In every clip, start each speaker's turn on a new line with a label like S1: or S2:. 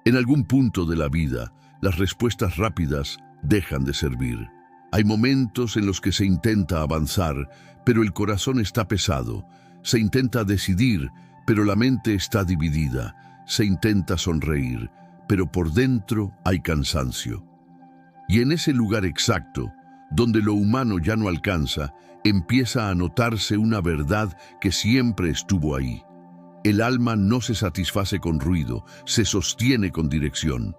S1: En algún punto de la vida, las respuestas rápidas dejan de servir. Hay momentos en los que se intenta avanzar, pero el corazón está pesado. Se intenta decidir, pero la mente está dividida. Se intenta sonreír, pero por dentro hay cansancio. Y en ese lugar exacto, donde lo humano ya no alcanza, empieza a notarse una verdad que siempre estuvo ahí. El alma no se satisface con ruido, se sostiene con dirección.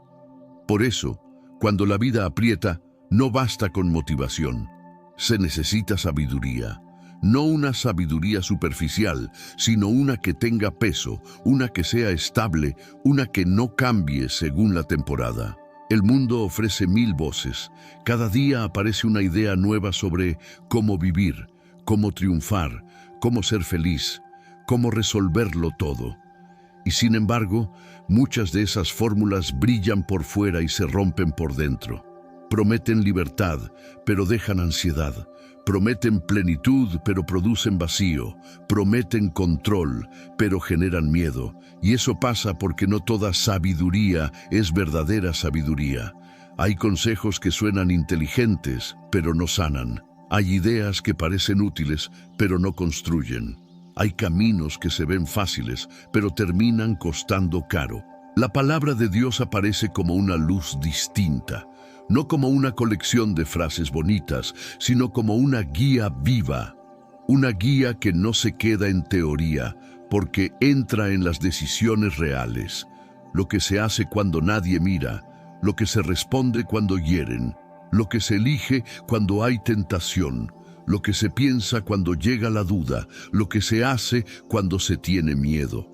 S1: Por eso, cuando la vida aprieta, no basta con motivación. Se necesita sabiduría. No una sabiduría superficial, sino una que tenga peso, una que sea estable, una que no cambie según la temporada. El mundo ofrece 1000 voces. Cada día aparece una idea nueva sobre cómo vivir, cómo triunfar, cómo ser feliz, cómo resolverlo todo. Y sin embargo, muchas de esas fórmulas brillan por fuera y se rompen por dentro. Prometen libertad, pero dejan ansiedad. Prometen plenitud, pero producen vacío. Prometen control, pero generan miedo. Y eso pasa porque no toda sabiduría es verdadera sabiduría. Hay consejos que suenan inteligentes, pero no sanan. Hay ideas que parecen útiles, pero no construyen. Hay caminos que se ven fáciles, pero terminan costando caro. La palabra de Dios aparece como una luz distinta. No como una colección de frases bonitas, sino como una guía viva. Una guía que no se queda en teoría, porque entra en las decisiones reales. Lo que se hace cuando nadie mira, lo que se responde cuando hieren, lo que se elige cuando hay tentación, lo que se piensa cuando llega la duda, lo que se hace cuando se tiene miedo.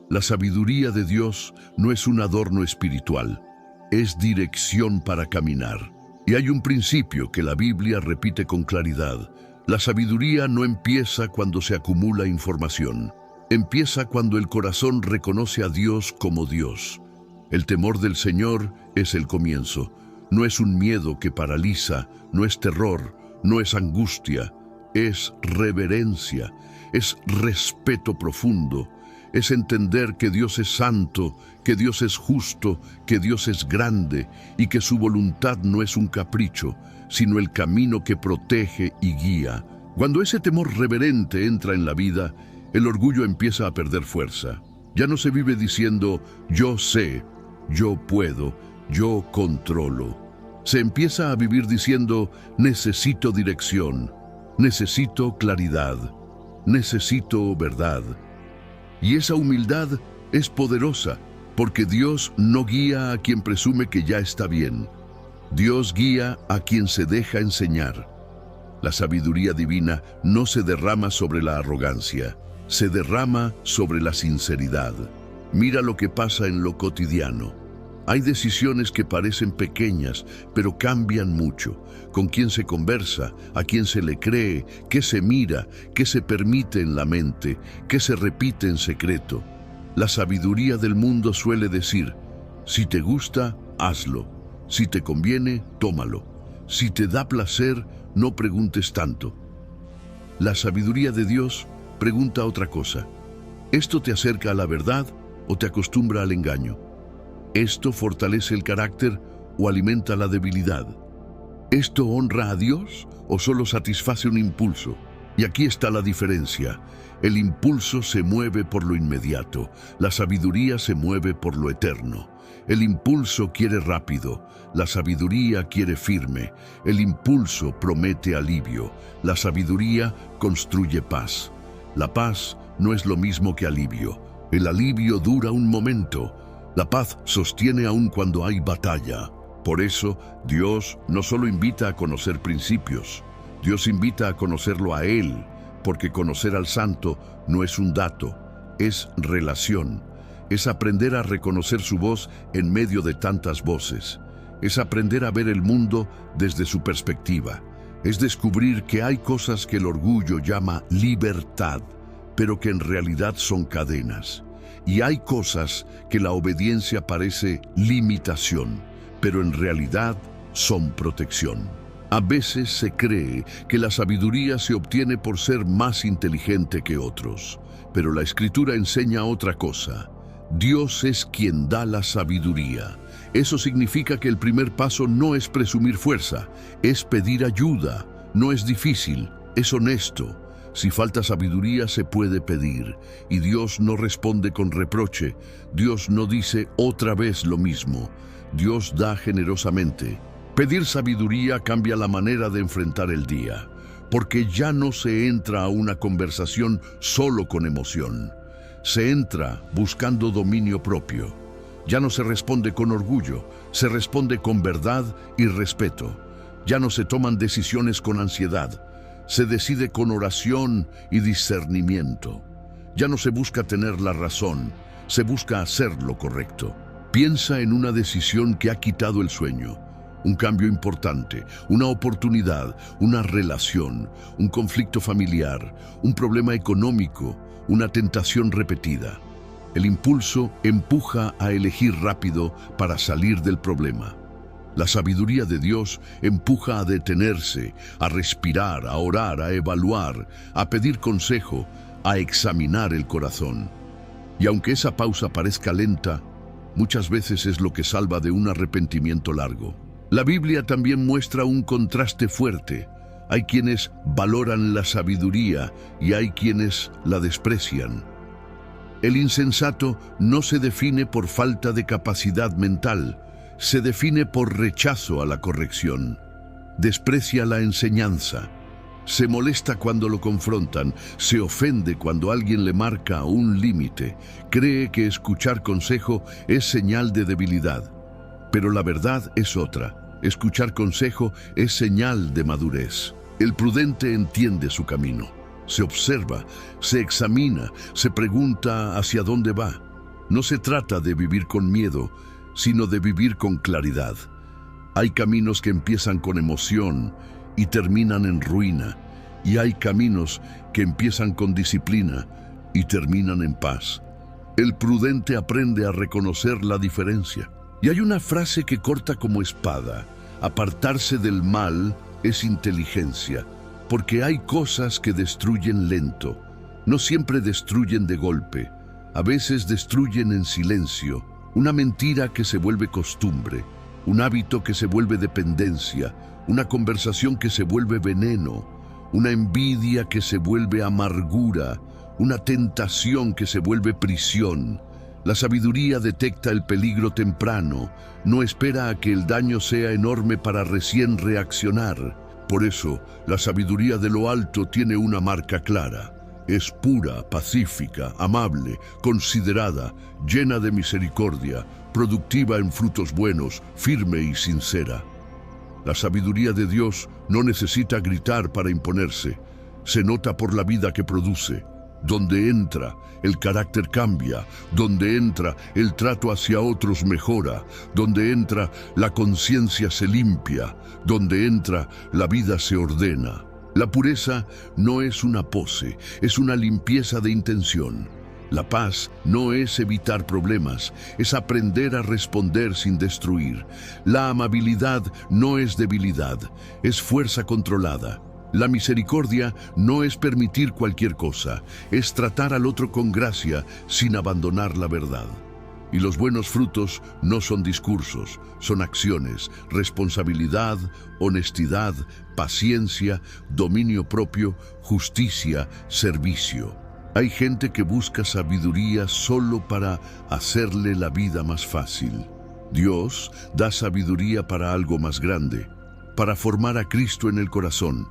S1: La sabiduría de Dios no es un adorno espiritual. Es dirección para caminar. Y hay un principio que la Biblia repite con claridad. La sabiduría no empieza cuando se acumula información. Empieza cuando el corazón reconoce a Dios como Dios. El temor del Señor es el comienzo. No es un miedo que paraliza, no es terror, no es angustia. Es reverencia, es respeto profundo. Es entender que Dios es santo, que Dios es justo, que Dios es grande y que su voluntad no es un capricho, sino el camino que protege y guía. Cuando ese temor reverente entra en la vida, el orgullo empieza a perder fuerza. Ya no se vive diciendo, yo sé, yo puedo, yo controlo. Se empieza a vivir diciendo, necesito dirección, necesito claridad, necesito verdad. Y esa humildad es poderosa, porque Dios no guía a quien presume que ya está bien. Dios guía a quien se deja enseñar. La sabiduría divina no se derrama sobre la arrogancia, se derrama sobre la sinceridad. Mira lo que pasa en lo cotidiano. Hay decisiones que parecen pequeñas, pero cambian mucho. Con quién se conversa, a quién se le cree, qué se mira, qué se permite en la mente, qué se repite en secreto. La sabiduría del mundo suele decir, si te gusta, hazlo. Si te conviene, tómalo. Si te da placer, no preguntes tanto. La sabiduría de Dios pregunta otra cosa. ¿Esto te acerca a la verdad o te acostumbra al engaño? ¿Esto fortalece el carácter o alimenta la debilidad? ¿Esto honra a Dios o solo satisface un impulso? Y aquí está la diferencia. El impulso se mueve por lo inmediato, la sabiduría se mueve por lo eterno. El impulso quiere rápido, la sabiduría quiere firme. El impulso promete alivio, la sabiduría construye paz. La paz no es lo mismo que alivio. El alivio dura un momento. La paz sostiene aún cuando hay batalla. Por eso, Dios no solo invita a conocer principios, Dios invita a conocerlo a Él, porque conocer al Santo no es un dato, es relación. Es aprender a reconocer su voz en medio de tantas voces. Es aprender a ver el mundo desde su perspectiva. Es descubrir que hay cosas que el orgullo llama libertad, pero que en realidad son cadenas. Y hay cosas que la obediencia parece limitación, pero en realidad son protección. A veces se cree que la sabiduría se obtiene por ser más inteligente que otros, pero la Escritura enseña otra cosa. Dios es quien da la sabiduría. Eso significa que el primer paso no es presumir fuerza, es pedir ayuda. No es difícil, es honesto. Si falta sabiduría se puede pedir, y Dios no responde con reproche. Dios no dice otra vez lo mismo. Dios da generosamente. Pedir sabiduría cambia la manera de enfrentar el día, porque ya no se entra a una conversación solo con emoción. Se entra buscando dominio propio. Ya no se responde con orgullo, se responde con verdad y respeto. Ya no se toman decisiones con ansiedad, se decide con oración y discernimiento. Ya no se busca tener la razón, se busca hacer lo correcto. Piensa en una decisión que ha quitado el sueño, un cambio importante, una oportunidad, una relación, un conflicto familiar, un problema económico, una tentación repetida. El impulso empuja a elegir rápido para salir del problema. La sabiduría de Dios empuja a detenerse, a respirar, a orar, a evaluar, a pedir consejo, a examinar el corazón. Y aunque esa pausa parezca lenta, muchas veces es lo que salva de un arrepentimiento largo. La Biblia también muestra un contraste fuerte. Hay quienes valoran la sabiduría y hay quienes la desprecian. El insensato no se define por falta de capacidad mental, se define por rechazo a la corrección. Desprecia la enseñanza. Se molesta cuando lo confrontan, se ofende cuando alguien le marca un límite. Cree que escuchar consejo es señal de debilidad. Pero la verdad es otra. Escuchar consejo es señal de madurez. El prudente entiende su camino. Se observa, se examina, se pregunta hacia dónde va. No se trata de vivir con miedo, sino de vivir con claridad. Hay caminos que empiezan con emoción y terminan en ruina, y hay caminos que empiezan con disciplina y terminan en paz. El prudente aprende a reconocer la diferencia. Y hay una frase que corta como espada: apartarse del mal es inteligencia, porque hay cosas que destruyen lento. No siempre destruyen de golpe, a veces destruyen en silencio. Una mentira que se vuelve costumbre, un hábito que se vuelve dependencia, una conversación que se vuelve veneno, una envidia que se vuelve amargura, una tentación que se vuelve prisión. La sabiduría detecta el peligro temprano, no espera a que el daño sea enorme para recién reaccionar. Por eso, la sabiduría de lo alto tiene una marca clara. Es pura, pacífica, amable, considerada, llena de misericordia, productiva en frutos buenos, firme y sincera. La sabiduría de Dios no necesita gritar para imponerse. Se nota por la vida que produce. Donde entra, el carácter cambia. Donde entra, el trato hacia otros mejora. Donde entra, la conciencia se limpia. Donde entra, la vida se ordena. La pureza no es una pose, es una limpieza de intención. La paz no es evitar problemas, es aprender a responder sin destruir. La amabilidad no es debilidad, es fuerza controlada. La misericordia no es permitir cualquier cosa, es tratar al otro con gracia sin abandonar la verdad. Y los buenos frutos no son discursos, son acciones, responsabilidad, honestidad, paciencia, dominio propio, justicia, servicio. Hay gente que busca sabiduría solo para hacerle la vida más fácil. Dios da sabiduría para algo más grande, para formar a Cristo en el corazón,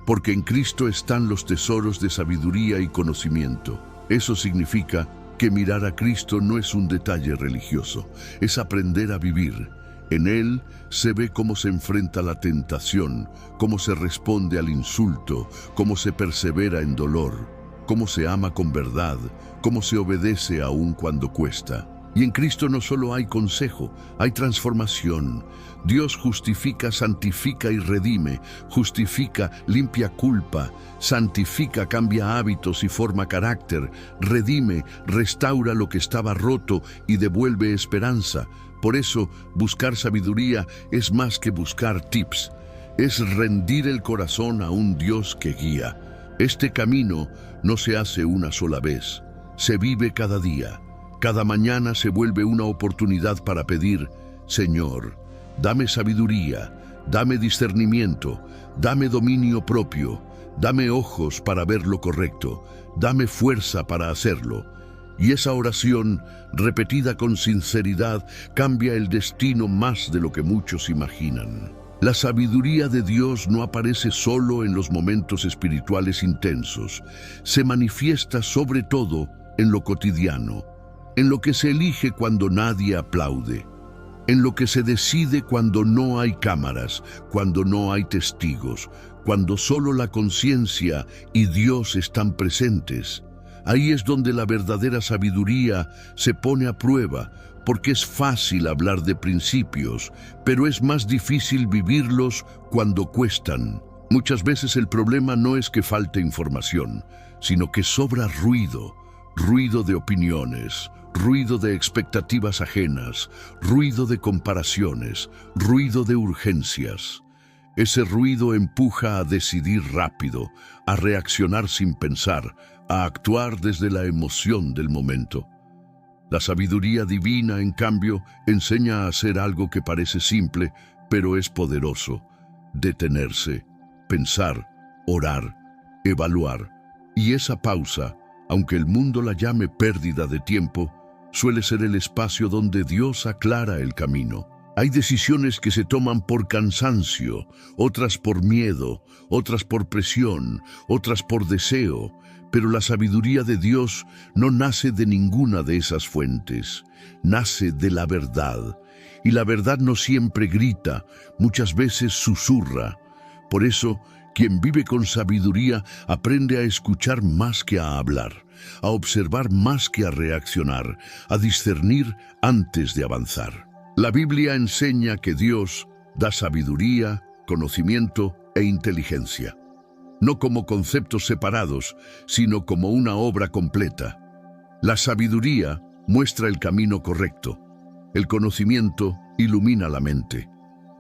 S1: porque en Cristo están los tesoros de sabiduría y conocimiento. Eso significa que mirar a Cristo no es un detalle religioso, es aprender a vivir. En Él se ve cómo se enfrenta la tentación, cómo se responde al insulto, cómo se persevera en dolor, cómo se ama con verdad, cómo se obedece aun cuando cuesta. Y en Cristo no solo hay consejo, hay transformación. Dios justifica, santifica y redime, justifica, limpia culpa, santifica, cambia hábitos y forma carácter, redime, restaura lo que estaba roto y devuelve esperanza. Por eso, buscar sabiduría es más que buscar tips, es rendir el corazón a un Dios que guía. Este camino no se hace una sola vez, se vive cada día. Cada mañana se vuelve una oportunidad para pedir: Señor, dame sabiduría, dame discernimiento, dame dominio propio, dame ojos para ver lo correcto, dame fuerza para hacerlo. Y esa oración, repetida con sinceridad, cambia el destino más de lo que muchos imaginan. La sabiduría de Dios no aparece solo en los momentos espirituales intensos, se manifiesta sobre todo en lo cotidiano, en lo que se elige cuando nadie aplaude, en lo que se decide cuando no hay cámaras, cuando no hay testigos, cuando solo la conciencia y Dios están presentes. Ahí es donde la verdadera sabiduría se pone a prueba, porque es fácil hablar de principios, pero es más difícil vivirlos cuando cuestan. Muchas veces el problema no es que falte información, sino que sobra ruido, ruido de opiniones, ruido de expectativas ajenas, ruido de comparaciones, ruido de urgencias. Ese ruido empuja a decidir rápido, a reaccionar sin pensar, a actuar desde la emoción del momento. La sabiduría divina, en cambio, enseña a hacer algo que parece simple, pero es poderoso: detenerse, pensar, orar, evaluar. Y esa pausa, aunque el mundo la llame pérdida de tiempo, suele ser el espacio donde Dios aclara el camino. Hay decisiones que se toman por cansancio, otras por miedo, otras por presión, otras por deseo, pero la sabiduría de Dios no nace de ninguna de esas fuentes, nace de la verdad. Y la verdad no siempre grita, muchas veces susurra. Por eso, quien vive con sabiduría aprende a escuchar más que a hablar, a observar más que a reaccionar, a discernir antes de avanzar. La Biblia enseña que Dios da sabiduría, conocimiento e inteligencia, no como conceptos separados, sino como una obra completa. La sabiduría muestra el camino correcto, el conocimiento ilumina la mente,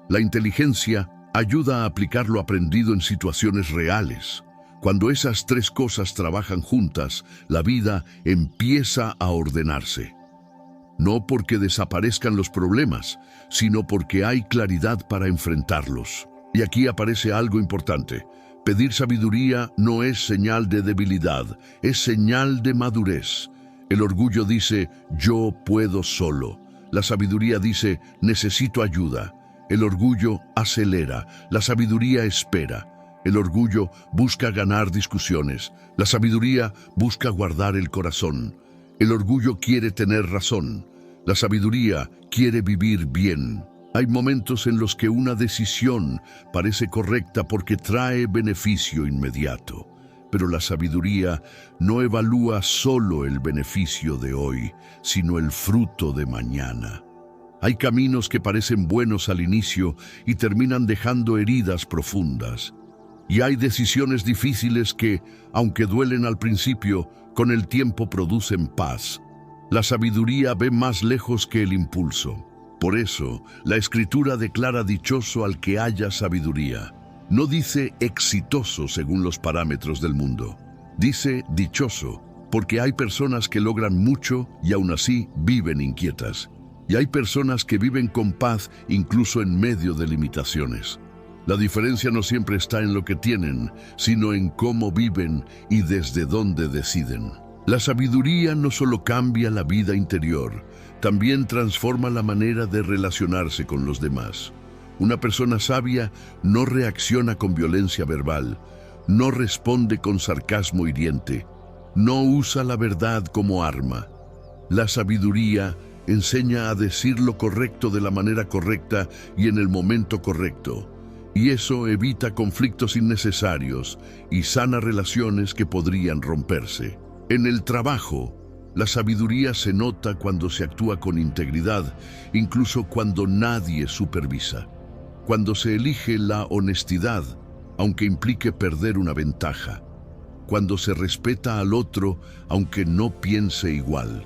S1: la inteligencia ayuda a aplicar lo aprendido en situaciones reales. Cuando esas tres cosas trabajan juntas, la vida empieza a ordenarse. No porque desaparezcan los problemas, sino porque hay claridad para enfrentarlos. Y aquí aparece algo importante. Pedir sabiduría no es señal de debilidad, es señal de madurez. El orgullo dice: yo puedo solo. La sabiduría dice: necesito ayuda. El orgullo acelera, la sabiduría espera. El orgullo busca ganar discusiones, la sabiduría busca guardar el corazón. El orgullo quiere tener razón, la sabiduría quiere vivir bien. Hay momentos en los que una decisión parece correcta porque trae beneficio inmediato, pero la sabiduría no evalúa solo el beneficio de hoy, sino el fruto de mañana. Hay caminos que parecen buenos al inicio y terminan dejando heridas profundas. Y hay decisiones difíciles que, aunque duelen al principio, con el tiempo producen paz. La sabiduría ve más lejos que el impulso. Por eso, la Escritura declara dichoso al que haya sabiduría. No dice exitoso según los parámetros del mundo. Dice dichoso, porque hay personas que logran mucho y aún así viven inquietas. Y hay personas que viven con paz incluso en medio de limitaciones. La diferencia no siempre está en lo que tienen, sino en cómo viven y desde dónde deciden. La sabiduría no solo cambia la vida interior, también transforma la manera de relacionarse con los demás. Una persona sabia no reacciona con violencia verbal, no responde con sarcasmo hiriente, no usa la verdad como arma. La sabiduría enseña a decir lo correcto de la manera correcta y en el momento correcto. Y eso evita conflictos innecesarios y sana relaciones que podrían romperse. En el trabajo, la sabiduría se nota cuando se actúa con integridad, incluso cuando nadie supervisa. Cuando se elige la honestidad, aunque implique perder una ventaja. Cuando se respeta al otro, aunque no piense igual.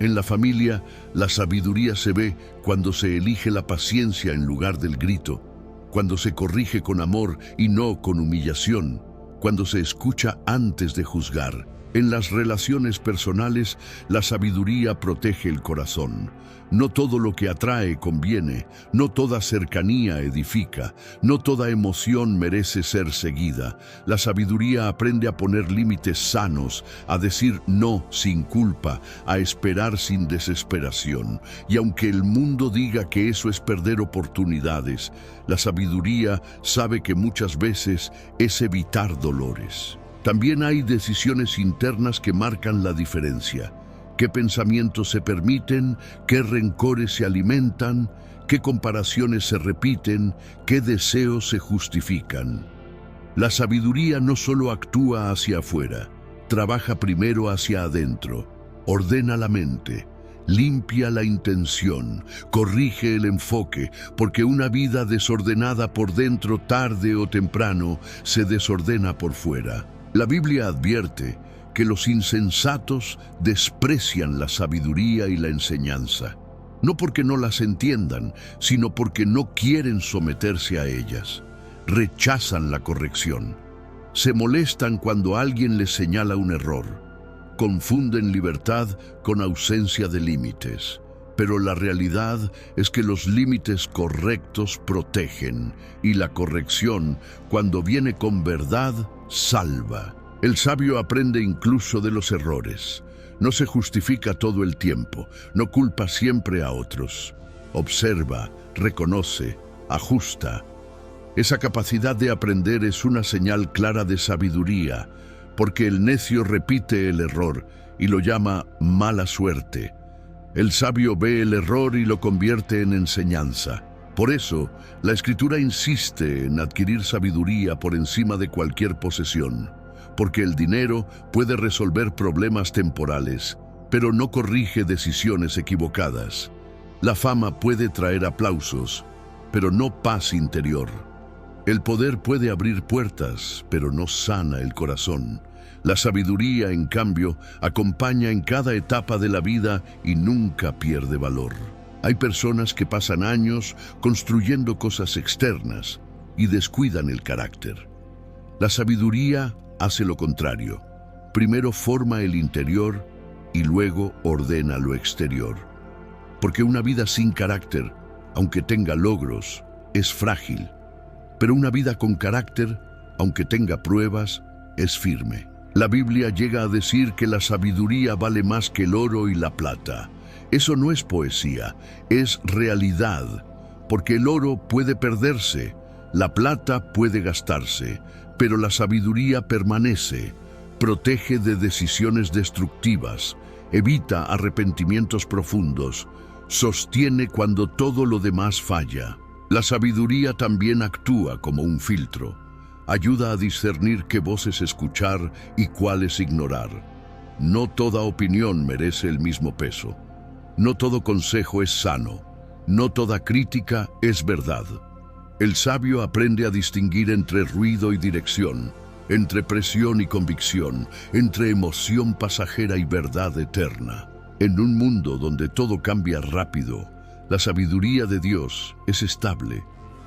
S1: En la familia, la sabiduría se ve cuando se elige la paciencia en lugar del grito, cuando se corrige con amor y no con humillación, cuando se escucha antes de juzgar, En las relaciones personales, la sabiduría protege el corazón. No todo lo que atrae conviene, no toda cercanía edifica, no toda emoción merece ser seguida. La sabiduría aprende a poner límites sanos, a decir no sin culpa, a esperar sin desesperación. Y aunque el mundo diga que eso es perder oportunidades, la sabiduría sabe que muchas veces es evitar dolores. También hay decisiones internas que marcan la diferencia. ¿Qué pensamientos se permiten? ¿Qué rencores se alimentan? ¿Qué comparaciones se repiten? ¿Qué deseos se justifican? La sabiduría no solo actúa hacia afuera, trabaja primero hacia adentro, ordena la mente, limpia la intención, corrige el enfoque, porque una vida desordenada por dentro tarde o temprano se desordena por fuera. La Biblia advierte que los insensatos desprecian la sabiduría y la enseñanza, no porque no las entiendan, sino porque no quieren someterse a ellas. Rechazan la corrección. Se molestan cuando alguien les señala un error. Confunden libertad con ausencia de límites. Pero la realidad es que los límites correctos protegen y la corrección, cuando viene con verdad, salva. El sabio aprende incluso de los errores. No se justifica todo el tiempo, no culpa siempre a otros. Observa, reconoce, ajusta. Esa capacidad de aprender es una señal clara de sabiduría, porque el necio repite el error y lo llama mala suerte. El sabio ve el error y lo convierte en enseñanza. Por eso, la Escritura insiste en adquirir sabiduría por encima de cualquier posesión, porque el dinero puede resolver problemas temporales, pero no corrige decisiones equivocadas. La fama puede traer aplausos, pero no paz interior. El poder puede abrir puertas, pero no sana el corazón. La sabiduría, en cambio, acompaña en cada etapa de la vida y nunca pierde valor. Hay personas que pasan años construyendo cosas externas y descuidan el carácter. La sabiduría hace lo contrario. Primero forma el interior y luego ordena lo exterior. Porque una vida sin carácter, aunque tenga logros, es frágil. Pero una vida con carácter, aunque tenga pruebas, es firme. La Biblia llega a decir que la sabiduría vale más que el oro y la plata. Eso no es poesía, es realidad, porque el oro puede perderse, la plata puede gastarse, pero la sabiduría permanece, protege de decisiones destructivas, evita arrepentimientos profundos, sostiene cuando todo lo demás falla. La sabiduría también actúa como un filtro, ayuda a discernir qué voces escuchar y cuáles ignorar. No toda opinión merece el mismo peso. No todo consejo es sano, no toda crítica es verdad. El sabio aprende a distinguir entre ruido y dirección, entre presión y convicción, entre emoción pasajera y verdad eterna. En un mundo donde todo cambia rápido, la sabiduría de Dios es estable,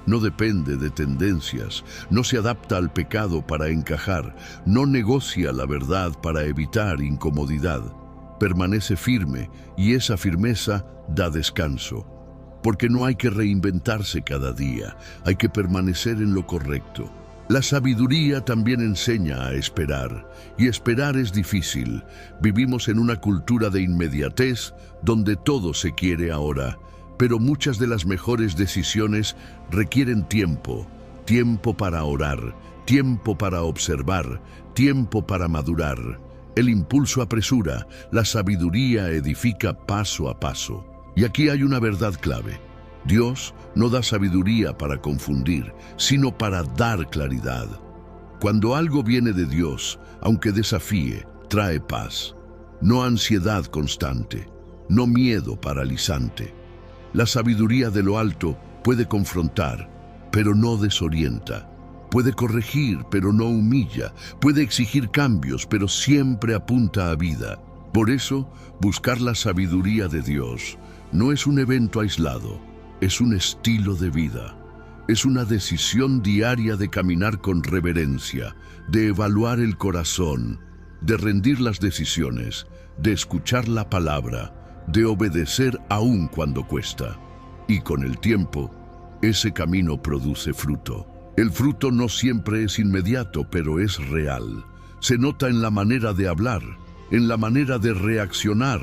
S1: no depende de tendencias, no se adapta al pecado para encajar, no negocia la verdad para evitar incomodidad. Permanece firme y esa firmeza da descanso, porque no hay que reinventarse cada día, hay que permanecer en lo correcto. La sabiduría también enseña a esperar, y esperar es difícil. Vivimos en una cultura de inmediatez donde todo se quiere ahora, pero muchas de las mejores decisiones requieren tiempo, tiempo para orar, tiempo para observar, tiempo para madurar. El impulso apresura, la sabiduría edifica paso a paso. Y aquí hay una verdad clave. Dios no da sabiduría para confundir, sino para dar claridad. Cuando algo viene de Dios, aunque desafíe, trae paz. No ansiedad constante, no miedo paralizante. La sabiduría de lo alto puede confrontar, pero no desorienta. Puede corregir, pero no humilla. Puede exigir cambios, pero siempre apunta a vida. Por eso, buscar la sabiduría de Dios no es un evento aislado, es un estilo de vida. Es una decisión diaria de caminar con reverencia, de evaluar el corazón, de rendir las decisiones, de escuchar la palabra, de obedecer aun cuando cuesta. Y con el tiempo, ese camino produce fruto. El fruto no siempre es inmediato, pero es real. Se nota en la manera de hablar, en la manera de reaccionar,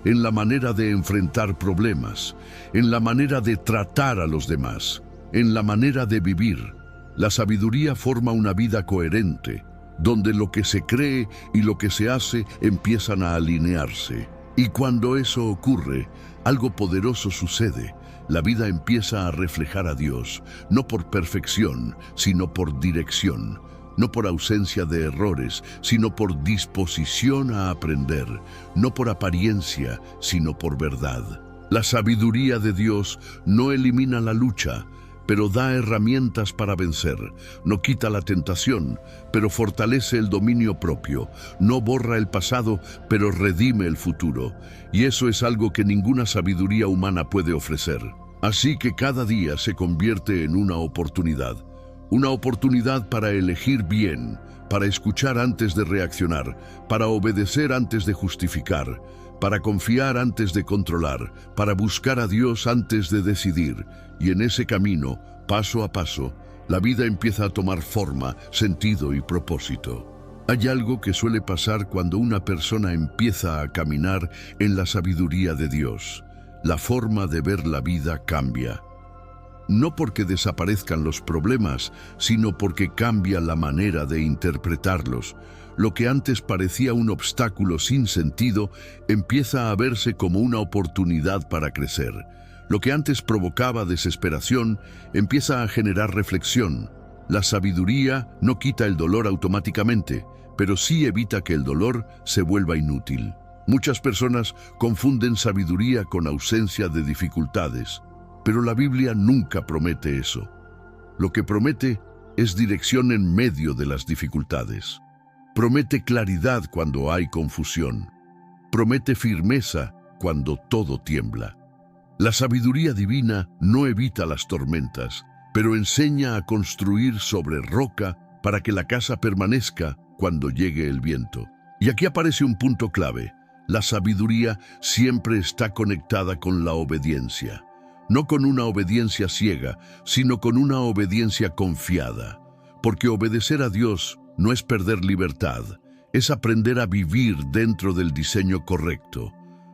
S1: en la manera de enfrentar problemas, en la manera de tratar a los demás, en la manera de vivir. La sabiduría forma una vida coherente, donde lo que se cree y lo que se hace empiezan a alinearse. Y cuando eso ocurre, algo poderoso sucede. La vida empieza a reflejar a Dios, no por perfección, sino por dirección, no por ausencia de errores, sino por disposición a aprender, no por apariencia, sino por verdad. La sabiduría de Dios no elimina la lucha, pero da herramientas para vencer. No quita la tentación, pero fortalece el dominio propio. No borra el pasado, pero redime el futuro. Y eso es algo que ninguna sabiduría humana puede ofrecer. Así que cada día se convierte en una oportunidad. Una oportunidad para elegir bien, para escuchar antes de reaccionar, para obedecer antes de justificar, para confiar antes de controlar, para buscar a Dios antes de decidir. Y en ese camino, paso a paso, la vida empieza a tomar forma, sentido y propósito. Hay algo que suele pasar cuando una persona empieza a caminar en la sabiduría de Dios. La forma de ver la vida cambia. No porque desaparezcan los problemas, sino porque cambia la manera de interpretarlos. Lo que antes parecía un obstáculo sin sentido, empieza a verse como una oportunidad para crecer. Lo que antes provocaba desesperación, empieza a generar reflexión. La sabiduría no quita el dolor automáticamente, pero sí evita que el dolor se vuelva inútil. Muchas personas confunden sabiduría con ausencia de dificultades, pero la Biblia nunca promete eso. Lo que promete es dirección en medio de las dificultades. Promete claridad cuando hay confusión. Promete firmeza cuando todo tiembla. La sabiduría divina no evita las tormentas, pero enseña a construir sobre roca para que la casa permanezca cuando llegue el viento. Y aquí aparece un punto clave. La sabiduría siempre está conectada con la obediencia. No con una obediencia ciega, sino con una obediencia confiada. Porque obedecer a Dios no es perder libertad, es aprender a vivir dentro del diseño correcto.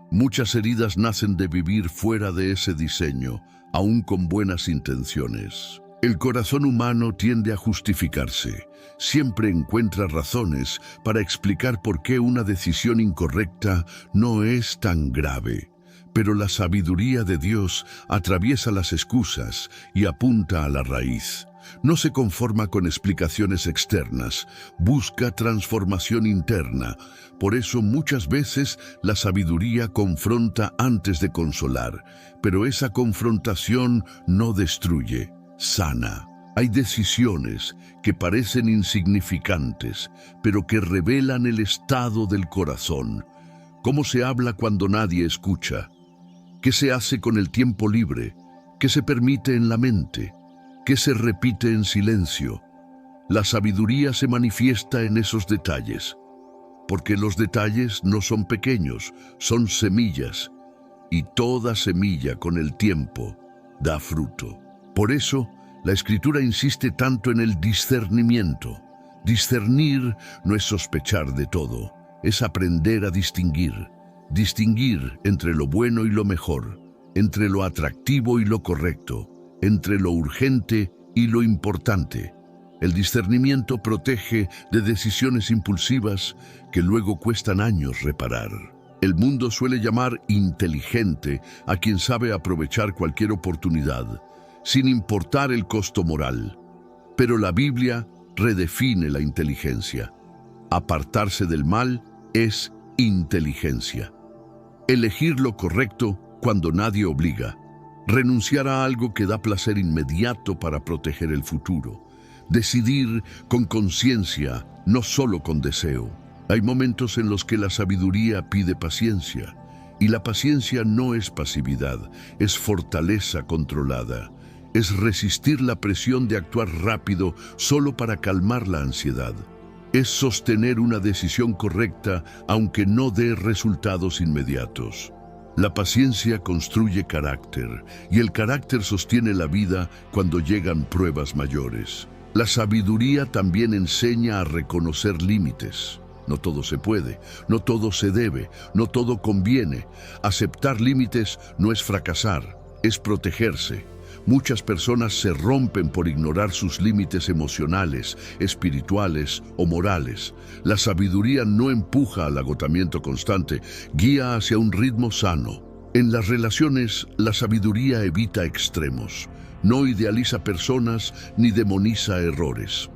S1: Muchas heridas nacen de vivir fuera de ese diseño, aún con buenas intenciones. El corazón humano tiende a justificarse. Siempre encuentra razones para explicar por qué una decisión incorrecta no es tan grave. Pero la sabiduría de Dios atraviesa las excusas y apunta a la raíz. No se conforma con explicaciones externas, busca transformación interna. Por eso muchas veces la sabiduría confronta antes de consolar, pero esa confrontación no destruye, sana. Hay decisiones que parecen insignificantes, pero que revelan el estado del corazón. ¿Cómo se habla cuando nadie escucha? ¿Qué se hace con el tiempo libre? ¿Qué se permite en la mente? ¿Qué se repite en silencio? La sabiduría se manifiesta en esos detalles, porque los detalles no son pequeños, son semillas, y toda semilla con el tiempo da fruto. Por eso, la Escritura insiste tanto en el discernimiento. Discernir no es sospechar de todo, es aprender a distinguir. Distinguir entre lo bueno y lo mejor, entre lo atractivo y lo correcto, entre lo urgente y lo importante. El discernimiento protege de decisiones impulsivas que luego cuestan años reparar. El mundo suele llamar inteligente a quien sabe aprovechar cualquier oportunidad, sin importar el costo moral. Pero la Biblia redefine la inteligencia. Apartarse del mal es inteligencia. Elegir lo correcto cuando nadie obliga. Renunciar a algo que da placer inmediato para proteger el futuro. Decidir con conciencia, no solo con deseo. Hay momentos en los que la sabiduría pide paciencia. Y la paciencia no es pasividad, es fortaleza controlada. Es resistir la presión de actuar rápido solo para calmar la ansiedad. es sostener una decisión correcta aunque no dé resultados inmediatos. La paciencia construye carácter y el carácter sostiene la vida cuando llegan pruebas mayores. La sabiduría también enseña a reconocer límites. No todo se puede, no todo se debe, no todo conviene. Aceptar límites no es fracasar, es protegerse. Muchas personas se rompen por ignorar sus límites emocionales, espirituales o morales. La sabiduría no empuja al agotamiento constante, guía hacia un ritmo sano. En las relaciones, la sabiduría evita extremos. No idealiza personas ni demoniza errores.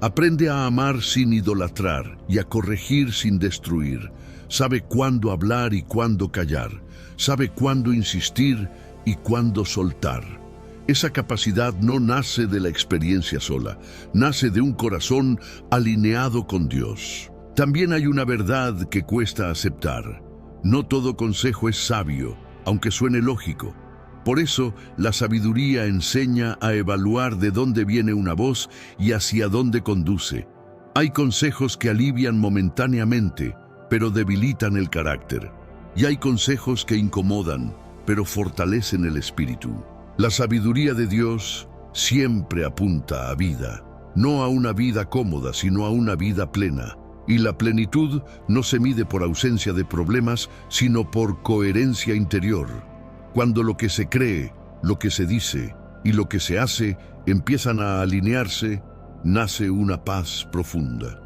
S1: Aprende a amar sin idolatrar y a corregir sin destruir. Sabe cuándo hablar y cuándo callar. Sabe cuándo insistir y cuándo soltar. Esa capacidad no nace de la experiencia sola, nace de un corazón alineado con Dios. También hay una verdad que cuesta aceptar. No todo consejo es sabio, aunque suene lógico. Por eso, la sabiduría enseña a evaluar de dónde viene una voz y hacia dónde conduce. Hay consejos que alivian momentáneamente, pero debilitan el carácter. Y hay consejos que incomodan, pero fortalecen el espíritu. La sabiduría de Dios siempre apunta a vida, no a una vida cómoda, sino a una vida plena. Y la plenitud no se mide por ausencia de problemas, sino por coherencia interior. Cuando lo que se cree, lo que se dice y lo que se hace empiezan a alinearse, nace una paz profunda.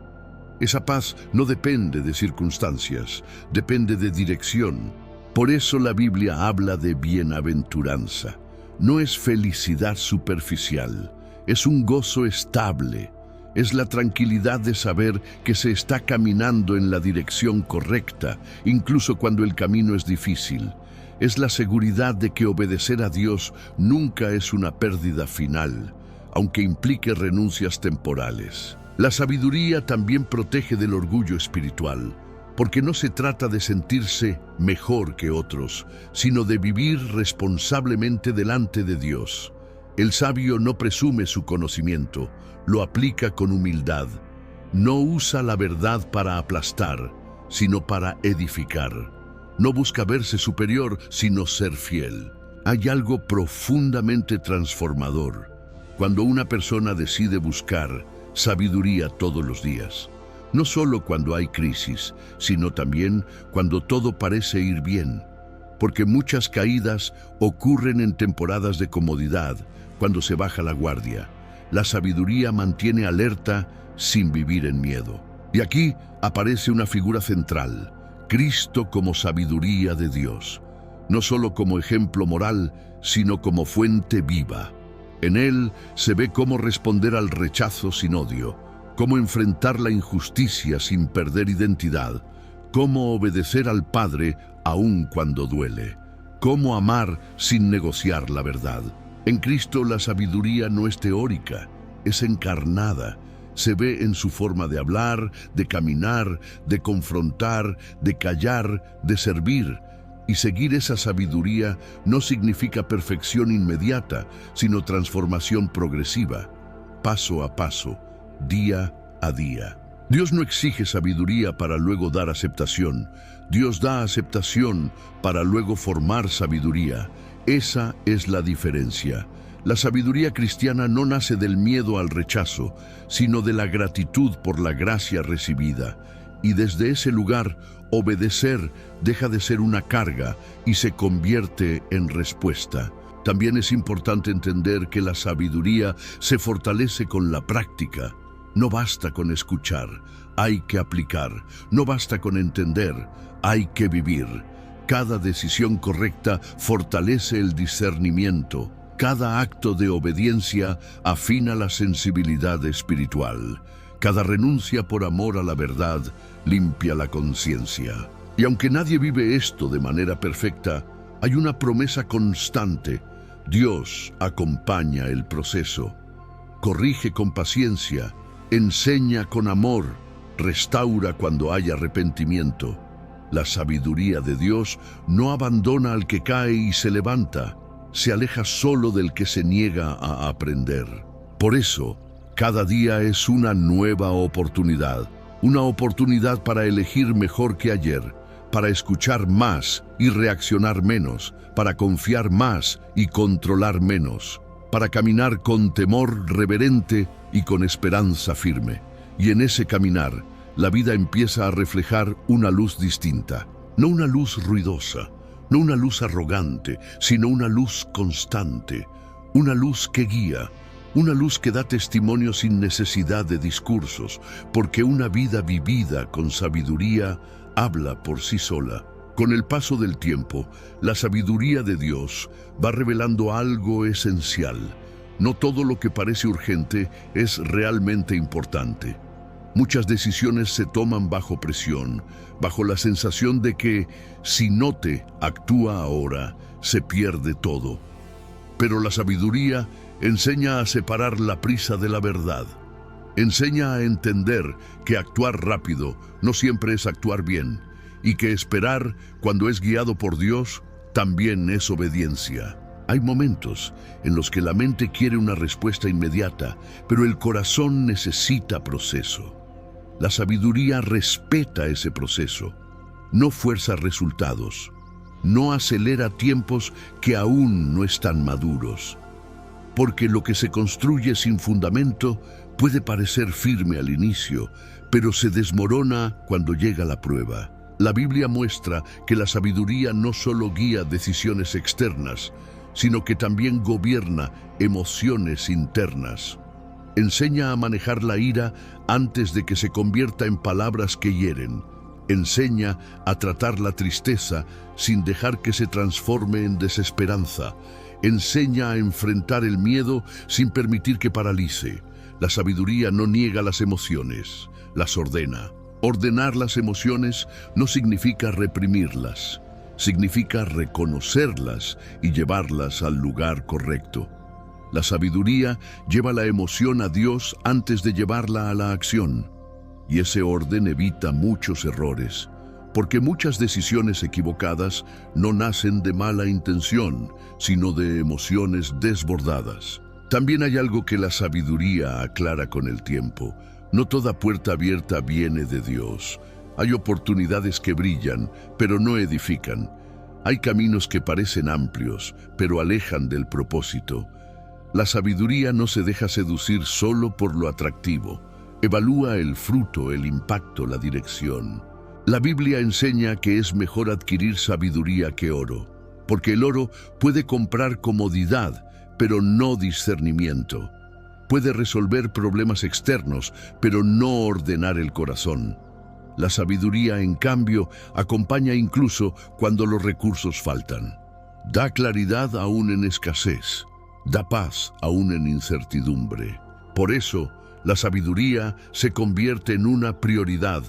S1: Esa paz no depende de circunstancias, depende de dirección. Por eso la Biblia habla de bienaventuranza. No es felicidad superficial, es un gozo estable. Es la tranquilidad de saber que se está caminando en la dirección correcta, incluso cuando el camino es difícil. Es la seguridad de que obedecer a Dios nunca es una pérdida final, aunque implique renuncias temporales. La sabiduría también protege del orgullo espiritual, porque no se trata de sentirse mejor que otros, sino de vivir responsablemente delante de Dios. El sabio no presume su conocimiento, lo aplica con humildad. No usa la verdad para aplastar, sino para edificar. No busca verse superior, sino ser fiel. Hay algo profundamente transformador cuando una persona decide buscar sabiduría todos los días. No solo cuando hay crisis, sino también cuando todo parece ir bien. Porque muchas caídas ocurren en temporadas de comodidad, cuando se baja la guardia. La sabiduría mantiene alerta sin vivir en miedo. Y aquí aparece una figura central, Cristo como sabiduría de Dios, no solo como ejemplo moral, sino como fuente viva. En él se ve cómo responder al rechazo sin odio, cómo enfrentar la injusticia sin perder identidad, cómo obedecer al Padre aun cuando duele, cómo amar sin negociar la verdad. En Cristo la sabiduría no es teórica, es encarnada. Se ve en su forma de hablar, de caminar, de confrontar, de callar, de servir. Y seguir esa sabiduría no significa perfección inmediata, sino transformación progresiva, paso a paso, día a día. Dios no exige sabiduría para luego dar aceptación. Dios da aceptación para luego formar sabiduría. Esa es la diferencia. La sabiduría cristiana no nace del miedo al rechazo, sino de la gratitud por la gracia recibida. Y desde ese lugar, obedecer deja de ser una carga y se convierte en respuesta. También es importante entender que la sabiduría se fortalece con la práctica. No basta con escuchar, hay que aplicar. No basta con entender, hay que vivir. Cada decisión correcta fortalece el discernimiento. Cada acto de obediencia afina la sensibilidad espiritual. Cada renuncia por amor a la verdad limpia la conciencia. Y aunque nadie vive esto de manera perfecta, hay una promesa constante. Dios acompaña el proceso, corrige con paciencia, enseña con amor, restaura cuando hay arrepentimiento. La sabiduría de Dios no abandona al que cae y se levanta, se aleja solo del que se niega a aprender. Por eso, Cada día es una nueva oportunidad para elegir mejor que ayer, para escuchar más y reaccionar menos, para confiar más y controlar menos, para caminar con temor reverente y con esperanza firme. Y en ese caminar, la vida empieza a reflejar una luz distinta, no una luz ruidosa, no una luz arrogante, sino una luz constante, una luz que guía, una luz que da testimonio sin necesidad de discursos, porque una vida vivida con sabiduría habla por sí sola. Con el paso del tiempo, la sabiduría de Dios va revelando algo esencial. No todo lo que parece urgente es realmente importante. Muchas decisiones se toman bajo presión, bajo la sensación de que, si no te actúa ahora, se pierde todo. Pero la sabiduría enseña a separar la prisa de la verdad. Enseña a entender que actuar rápido no siempre es actuar bien, y que esperar, cuando es guiado por Dios, también es obediencia. Hay momentos en los que la mente quiere una respuesta inmediata, pero el corazón necesita proceso. La sabiduría respeta ese proceso, no fuerza resultados, no acelera tiempos que aún no están maduros. Porque lo que se construye sin fundamento puede parecer firme al inicio, pero se desmorona cuando llega la prueba. La Biblia muestra que la sabiduría no solo guía decisiones externas, sino que también gobierna emociones internas. Enseña a manejar la ira antes de que se convierta en palabras que hieren. Enseña a tratar la tristeza sin dejar que se transforme en desesperanza. Enseña a enfrentar el miedo sin permitir que paralice. La sabiduría no niega las emociones, las ordena. Ordenar las emociones no significa reprimirlas, significa reconocerlas y llevarlas al lugar correcto. La sabiduría lleva la emoción a Dios antes de llevarla a la acción, y ese orden evita muchos errores, porque muchas decisiones equivocadas no nacen de mala intención, sino de emociones desbordadas. También hay algo que la sabiduría aclara con el tiempo. No toda puerta abierta viene de Dios. Hay oportunidades que brillan, pero no edifican. Hay caminos que parecen amplios, pero alejan del propósito. La sabiduría no se deja seducir solo por lo atractivo. Evalúa el fruto, el impacto, la dirección. La Biblia enseña que es mejor adquirir sabiduría que oro, porque el oro puede comprar comodidad, pero no discernimiento. Puede resolver problemas externos, pero no ordenar el corazón. La sabiduría, en cambio, acompaña incluso cuando los recursos faltan. Da claridad aún en escasez. Da paz aún en incertidumbre. Por eso, la sabiduría se convierte en una prioridad,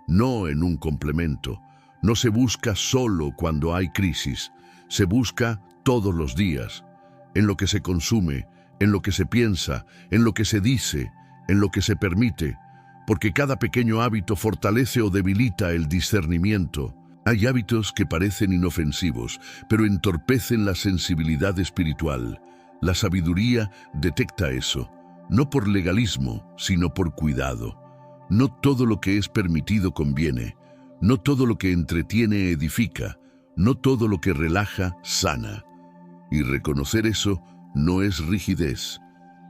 S1: no en un complemento. No se busca solo cuando hay crisis, se busca todos los días, en lo que se consume, en lo que se piensa, en lo que se dice, en lo que se permite, porque cada pequeño hábito fortalece o debilita el discernimiento. Hay hábitos que parecen inofensivos, pero entorpecen la sensibilidad espiritual. La sabiduría detecta eso, no por legalismo, sino por cuidado. No todo lo que es permitido conviene, no todo lo que entretiene edifica, no todo lo que relaja sana. Y reconocer eso no es rigidez,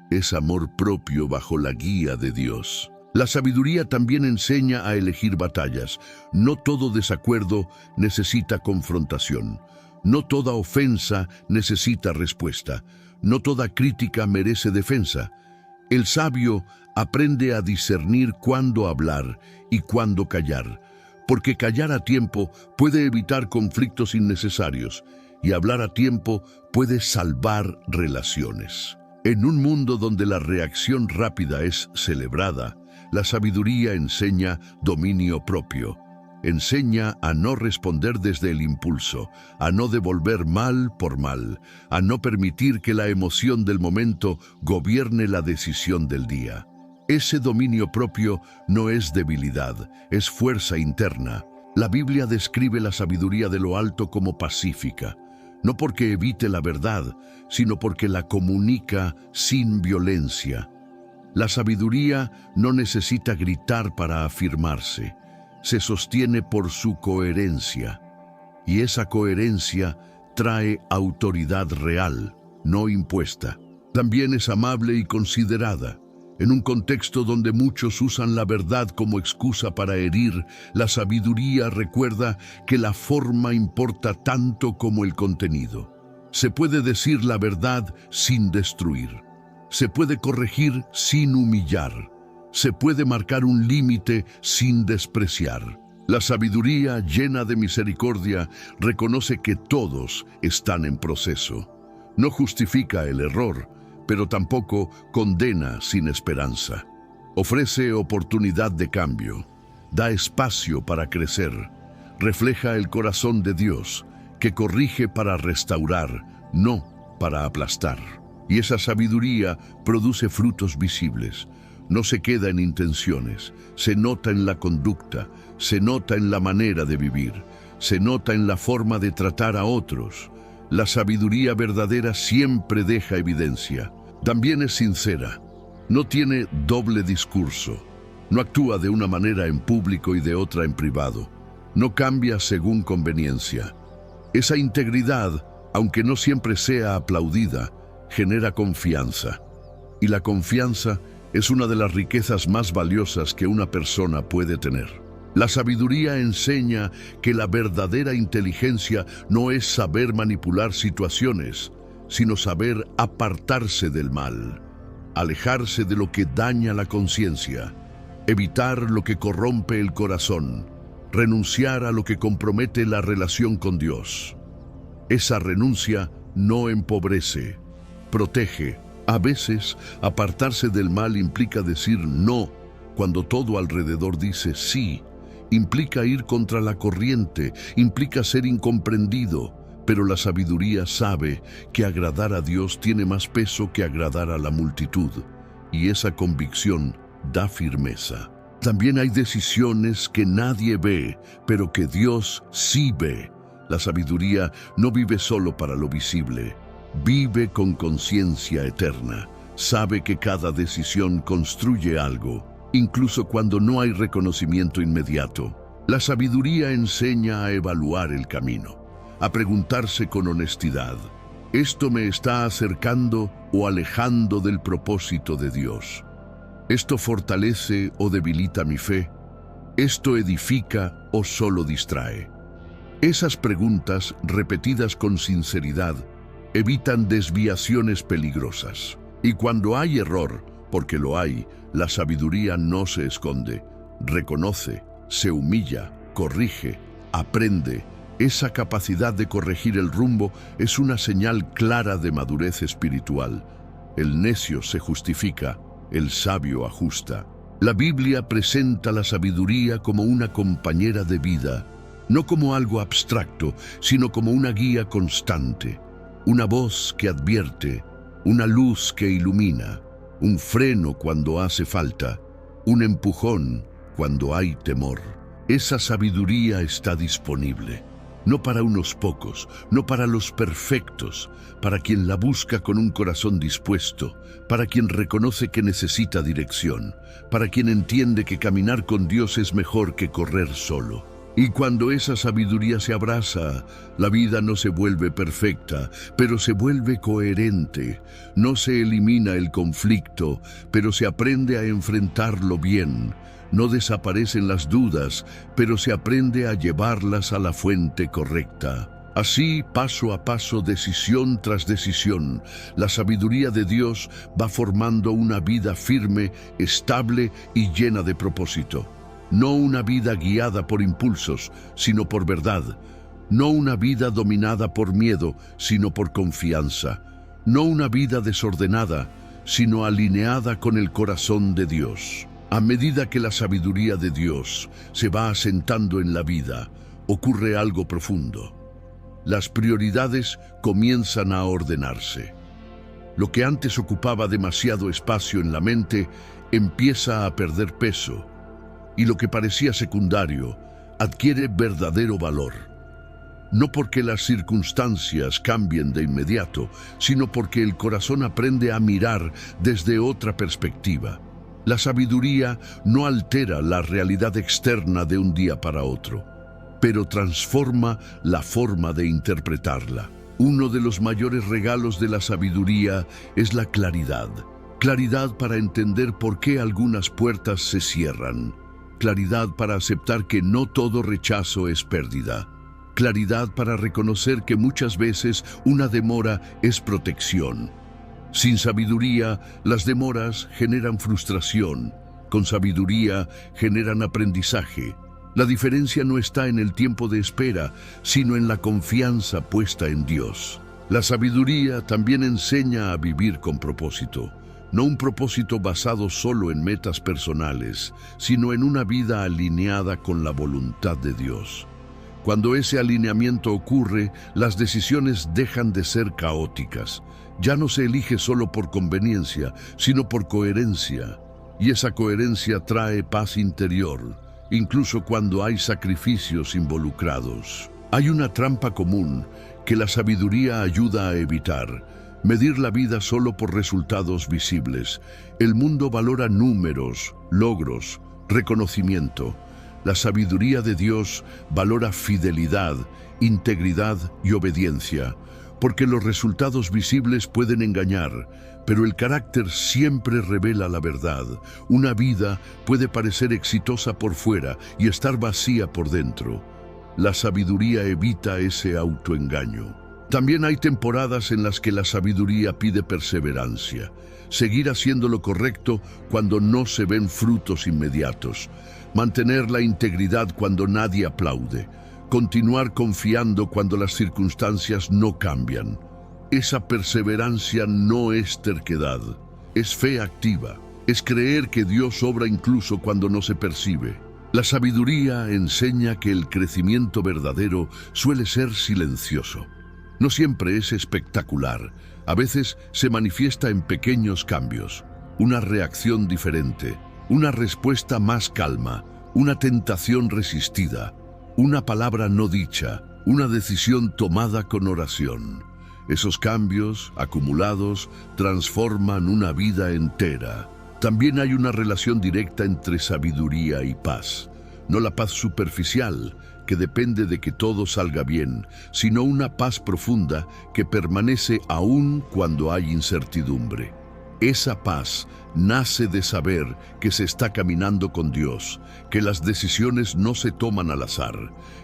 S1: es amor propio bajo la guía de Dios. La sabiduría también enseña a elegir batallas. No todo desacuerdo necesita confrontación. No toda ofensa necesita respuesta. No toda crítica merece defensa. El sabio aprende a discernir cuándo hablar y cuándo callar, porque callar a tiempo puede evitar conflictos innecesarios y hablar a tiempo puede salvar relaciones. En un mundo donde la reacción rápida es celebrada, la sabiduría enseña dominio propio. Enseña a no responder desde el impulso, a no devolver mal por mal, a no permitir que la emoción del momento gobierne la decisión del día. Ese dominio propio no es debilidad, es fuerza interna. La Biblia describe la sabiduría de lo alto como pacífica, no porque evite la verdad, sino porque la comunica sin violencia. La sabiduría no necesita gritar para afirmarse, se sostiene por su coherencia, y esa coherencia trae autoridad real, no impuesta. También es amable y considerada. En un contexto donde muchos usan la verdad como excusa para herir, la sabiduría recuerda que la forma importa tanto como el contenido. Se puede decir la verdad sin destruir. Se puede corregir sin humillar. Se puede marcar un límite sin despreciar. La sabiduría llena de misericordia reconoce que todos están en proceso. No justifica el error, pero tampoco condena sin esperanza. Ofrece oportunidad de cambio, da espacio para crecer, refleja el corazón de Dios, que corrige para restaurar, no para aplastar. Y esa sabiduría produce frutos visibles. No se queda en intenciones, se nota en la conducta, se nota en la manera de vivir, se nota en la forma de tratar a otros. La sabiduría verdadera siempre deja evidencia. También es sincera, no tiene doble discurso, no actúa de una manera en público y de otra en privado, no cambia según conveniencia. Esa integridad, aunque no siempre sea aplaudida, genera confianza. Y la confianza es una de las riquezas más valiosas que una persona puede tener. La sabiduría enseña que la verdadera inteligencia no es saber manipular situaciones, sino saber apartarse del mal, alejarse de lo que daña la conciencia, evitar lo que corrompe el corazón, renunciar a lo que compromete la relación con Dios. Esa renuncia no empobrece, protege. A veces, apartarse del mal implica decir no, cuando todo alrededor dice sí. Implica ir contra la corriente, implica ser incomprendido, pero la sabiduría sabe que agradar a Dios tiene más peso que agradar a la multitud, y esa convicción da firmeza. También hay decisiones que nadie ve, pero que Dios sí ve. La sabiduría no vive solo para lo visible, vive con conciencia eterna. Sabe que cada decisión construye algo, incluso cuando no hay reconocimiento inmediato. La sabiduría enseña a evaluar el camino, a preguntarse con honestidad: ¿esto me está acercando o alejando del propósito de Dios? ¿Esto fortalece o debilita mi fe? ¿Esto edifica o solo distrae? Esas preguntas, repetidas con sinceridad, evitan desviaciones peligrosas. Y cuando hay error, porque lo hay, la sabiduría no se esconde, reconoce, se humilla, corrige, aprende. Esa capacidad de corregir el rumbo es una señal clara de madurez espiritual. El necio se justifica, el sabio ajusta. La Biblia presenta la sabiduría como una compañera de vida, no como algo abstracto, sino como una guía constante, una voz que advierte, una luz que ilumina, un freno cuando hace falta, un empujón cuando hay temor. Esa sabiduría está disponible, no para unos pocos, no para los perfectos, para quien la busca con un corazón dispuesto, para quien reconoce que necesita dirección, para quien entiende que caminar con Dios es mejor que correr solo. Y cuando esa sabiduría se abraza, la vida no se vuelve perfecta, pero se vuelve coherente. No se elimina el conflicto, pero se aprende a enfrentarlo bien. No desaparecen las dudas, pero se aprende a llevarlas a la fuente correcta. Así, paso a paso, decisión tras decisión, la sabiduría de Dios va formando una vida firme, estable y llena de propósito. No una vida guiada por impulsos, sino por verdad. No una vida dominada por miedo, sino por confianza. No una vida desordenada, sino alineada con el corazón de Dios. A medida que la sabiduría de Dios se va asentando en la vida, ocurre algo profundo. Las prioridades comienzan a ordenarse. Lo que antes ocupaba demasiado espacio en la mente empieza a perder peso, y lo que parecía secundario adquiere verdadero valor. no porque las circunstancias cambien de inmediato, sino porque el corazón aprende a mirar desde otra perspectiva. La sabiduría no altera la realidad externa de un día para otro, pero transforma la forma de interpretarla. Uno de los mayores regalos de la sabiduría es la claridad. Claridad para entender por qué algunas puertas se cierran. Claridad para aceptar que no todo rechazo es pérdida. Claridad para reconocer que muchas veces una demora es protección. Sin sabiduría, las demoras generan frustración. Con sabiduría, generan aprendizaje. La diferencia no está en el tiempo de espera, sino en la confianza puesta en Dios. La sabiduría también enseña a vivir con propósito. No un propósito basado solo en metas personales, sino en una vida alineada con la voluntad de Dios. Cuando ese alineamiento ocurre, las decisiones dejan de ser caóticas. Ya no se elige solo por conveniencia, sino por coherencia. Y esa coherencia trae paz interior, incluso cuando hay sacrificios involucrados. Hay una trampa común que la sabiduría ayuda a evitar: medir la vida solo por resultados visibles. El mundo valora números, logros, reconocimiento. La sabiduría de Dios valora fidelidad, integridad y obediencia, porque los resultados visibles pueden engañar, pero el carácter siempre revela la verdad. Una vida puede parecer exitosa por fuera y estar vacía por dentro. La sabiduría evita ese autoengaño. También hay temporadas en las que la sabiduría pide perseverancia, seguir haciendo lo correcto cuando no se ven frutos inmediatos, mantener la integridad cuando nadie aplaude, continuar confiando cuando las circunstancias no cambian. Esa perseverancia no es terquedad, es fe activa, es creer que Dios obra incluso cuando no se percibe. La sabiduría enseña que el crecimiento verdadero suele ser silencioso. No siempre es espectacular, a veces se manifiesta en pequeños cambios, una reacción diferente, una respuesta más calma, una tentación resistida, una palabra no dicha, una decisión tomada con oración. Esos cambios, acumulados, transforman una vida entera. También hay una relación directa entre sabiduría y paz, no la paz superficial, que depende de que todo salga bien, sino una paz profunda que permanece aún cuando hay incertidumbre. Esa paz nace de saber que se está caminando con Dios, que las decisiones no se toman al azar,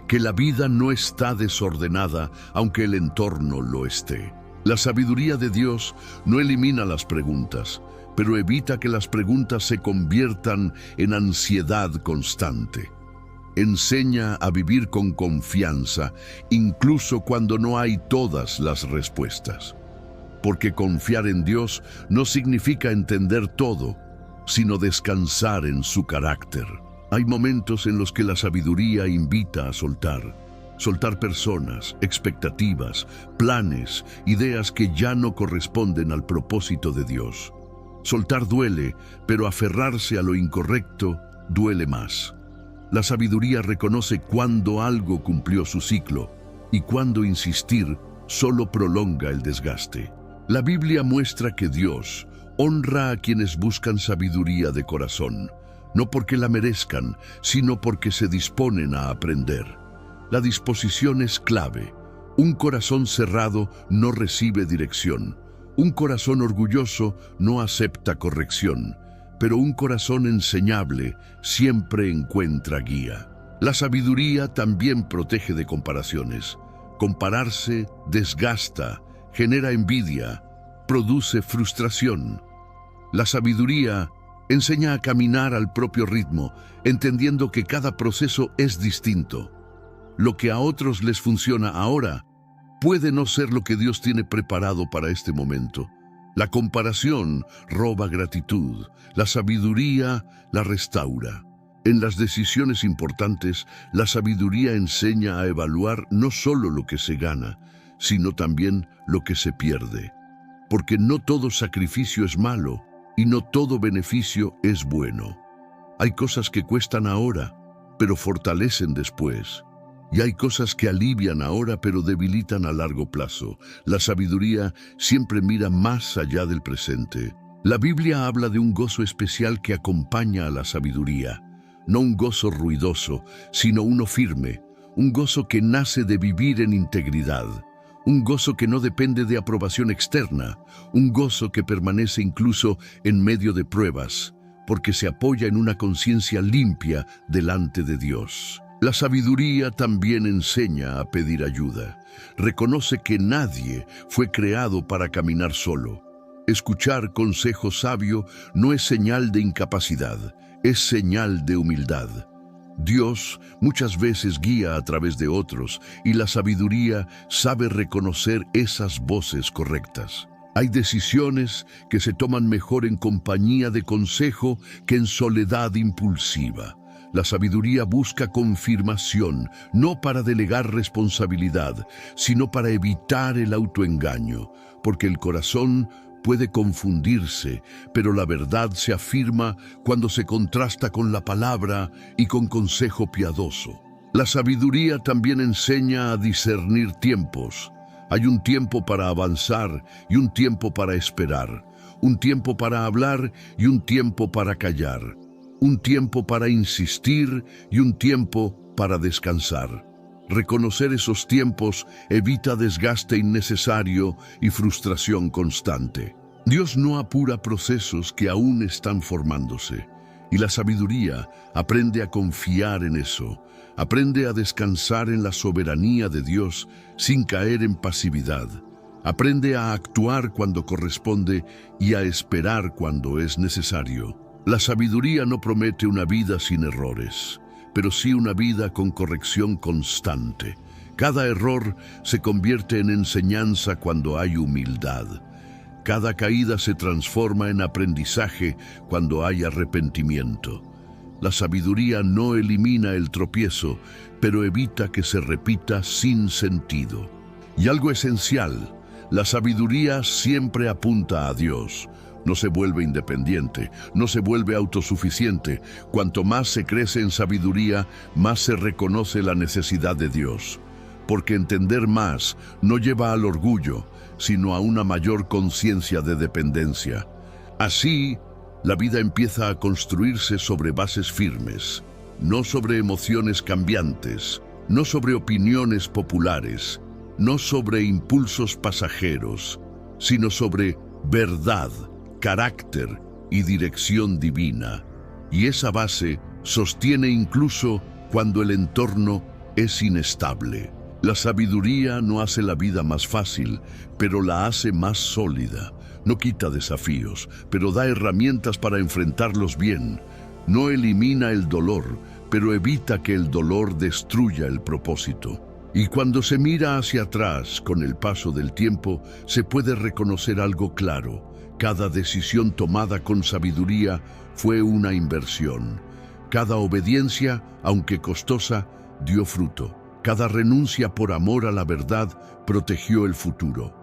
S1: que la vida no está desordenada aunque el entorno lo esté. La sabiduría de Dios no elimina las preguntas, pero evita que las preguntas se conviertan en ansiedad constante. Enseña a vivir con confianza, incluso cuando no hay todas las respuestas. Porque confiar en Dios no significa entender todo, sino descansar en su carácter. Hay momentos en los que la sabiduría invita a soltar personas, expectativas, planes, ideas que ya no corresponden al propósito de Dios. Soltar duele, pero aferrarse a lo incorrecto duele más. La sabiduría reconoce cuándo algo cumplió su ciclo y cuándo insistir solo prolonga el desgaste. La Biblia muestra que Dios honra a quienes buscan sabiduría de corazón, no porque la merezcan, sino porque se disponen a aprender. La disposición es clave. Un corazón cerrado no recibe dirección. Un corazón orgulloso no acepta corrección. Pero un corazón enseñable siempre encuentra guía. La sabiduría también protege de comparaciones. Compararse desgasta, genera envidia, produce frustración. La sabiduría enseña a caminar al propio ritmo, entendiendo que cada proceso es distinto. Lo que a otros les funciona ahora puede no ser lo que Dios tiene preparado para este momento. La comparación roba gratitud, la sabiduría la restaura. En las decisiones importantes, la sabiduría enseña a evaluar no solo lo que se gana, sino también lo que se pierde. Porque no todo sacrificio es malo y no todo beneficio es bueno. Hay cosas que cuestan ahora, pero fortalecen después. Y hay cosas que alivian ahora pero debilitan a largo plazo. La sabiduría siempre mira más allá del presente. La Biblia habla de un gozo especial que acompaña a la sabiduría. No un gozo ruidoso, sino uno firme. Un gozo que nace de vivir en integridad. Un gozo que no depende de aprobación externa. Un gozo que permanece incluso en medio de pruebas, porque se apoya en una conciencia limpia delante de Dios. La sabiduría también enseña a pedir ayuda. Reconoce que nadie fue creado para caminar solo. Escuchar consejo sabio no es señal de incapacidad, es señal de humildad. Dios muchas veces guía a través de otros y la sabiduría sabe reconocer esas voces correctas. Hay decisiones que se toman mejor en compañía de consejo que en soledad impulsiva. La sabiduría busca confirmación, no para delegar responsabilidad, sino para evitar el autoengaño, porque el corazón puede confundirse, pero la verdad se afirma cuando se contrasta con la palabra y con consejo piadoso. La sabiduría también enseña a discernir tiempos. Hay un tiempo para avanzar y un tiempo para esperar, un tiempo para hablar y un tiempo para callar, un tiempo para insistir y un tiempo para descansar. Reconocer esos tiempos evita desgaste innecesario y frustración constante. Dios no apura procesos que aún están formándose, y la sabiduría aprende a confiar en eso, aprende a descansar en la soberanía de Dios sin caer en pasividad, aprende a actuar cuando corresponde y a esperar cuando es necesario. La sabiduría no promete una vida sin errores, pero sí una vida con corrección constante. Cada error se convierte en enseñanza cuando hay humildad. Cada caída se transforma en aprendizaje cuando hay arrepentimiento. La sabiduría no elimina el tropiezo, pero evita que se repita sin sentido. Y algo esencial, la sabiduría siempre apunta a Dios. No se vuelve independiente, no se vuelve autosuficiente. Cuanto más se crece en sabiduría, más se reconoce la necesidad de Dios. Porque entender más no lleva al orgullo, sino a una mayor conciencia de dependencia. Así, la vida empieza a construirse sobre bases firmes, no sobre emociones cambiantes, no sobre opiniones populares, no sobre impulsos pasajeros, sino sobre verdad, carácter y dirección divina. Y esa base sostiene incluso cuando el entorno es inestable. La sabiduría no hace la vida más fácil, pero la hace más sólida. No quita desafíos, pero da herramientas para enfrentarlos bien. No elimina el dolor, pero evita que el dolor destruya el propósito. Y cuando se mira hacia atrás con el paso del tiempo, se puede reconocer algo claro. Cada decisión tomada con sabiduría fue una inversión. Cada obediencia, aunque costosa, dio fruto. Cada renuncia por amor a la verdad protegió el futuro.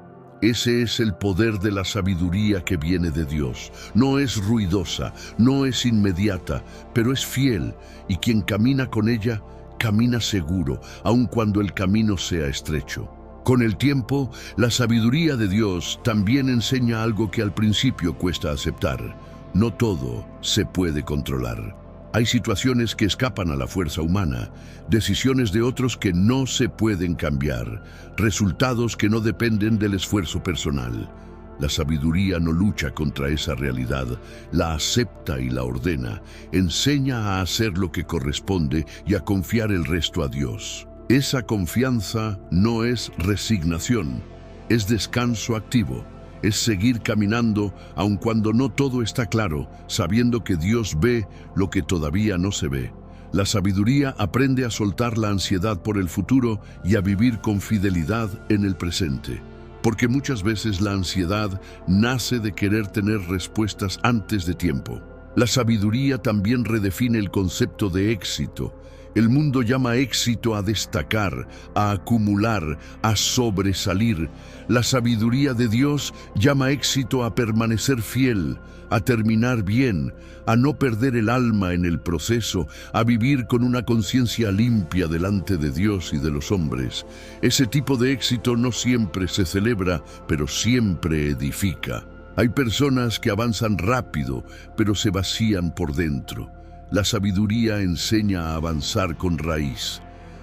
S1: Ese es el poder de la sabiduría que viene de Dios. No es ruidosa, no es inmediata, pero es fiel, y quien camina con ella, camina seguro, aun cuando el camino sea estrecho. Con el tiempo, la sabiduría de Dios también enseña algo que al principio cuesta aceptar. No todo se puede controlar. Hay situaciones que escapan a la fuerza humana, decisiones de otros que no se pueden cambiar, resultados que no dependen del esfuerzo personal. La sabiduría no lucha contra esa realidad, la acepta y la ordena, enseña a hacer lo que corresponde y a confiar el resto a Dios. Esa confianza no es resignación, es descanso activo. Es seguir caminando aun cuando no todo está claro, sabiendo que Dios ve lo que todavía no se ve. La sabiduría aprende a soltar la ansiedad por el futuro y a vivir con fidelidad en el presente. Porque muchas veces la ansiedad nace de querer tener respuestas antes de tiempo. La sabiduría también redefine el concepto de éxito. El mundo llama éxito a destacar, a acumular, a sobresalir. La sabiduría de Dios llama éxito a permanecer fiel, a terminar bien, a no perder el alma en el proceso, a vivir con una conciencia limpia delante de Dios y de los hombres. Ese tipo de éxito no siempre se celebra, pero siempre edifica. Hay personas que avanzan rápido, pero se vacían por dentro. La sabiduría enseña a avanzar con raíz,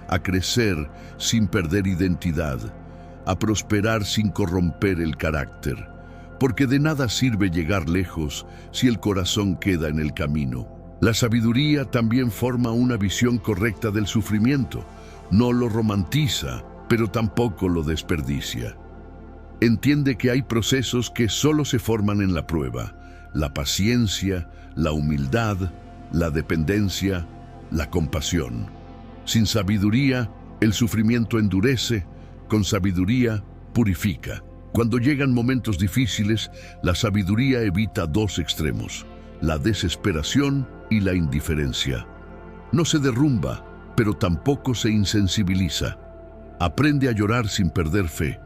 S1: a crecer sin perder identidad, a prosperar sin corromper el carácter, porque de nada sirve llegar lejos si el corazón queda en el camino. La sabiduría también forma una visión correcta del sufrimiento, no lo romantiza, pero tampoco lo desperdicia. Entiende que hay procesos que solo se forman en la prueba: la paciencia, la humildad, la dependencia, la compasión. Sin sabiduría, el sufrimiento endurece; con sabiduría, purifica. Cuando llegan momentos difíciles, la sabiduría evita dos extremos: la desesperación y la indiferencia. No se derrumba, pero tampoco se insensibiliza. Aprende a llorar sin perder fe.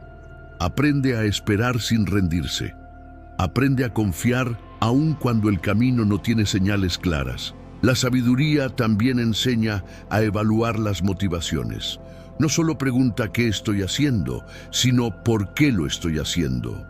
S1: Aprende a esperar sin rendirse. Aprende a confiar aun cuando el camino no tiene señales claras. La sabiduría también enseña a evaluar las motivaciones. No solo pregunta qué estoy haciendo, sino por qué lo estoy haciendo.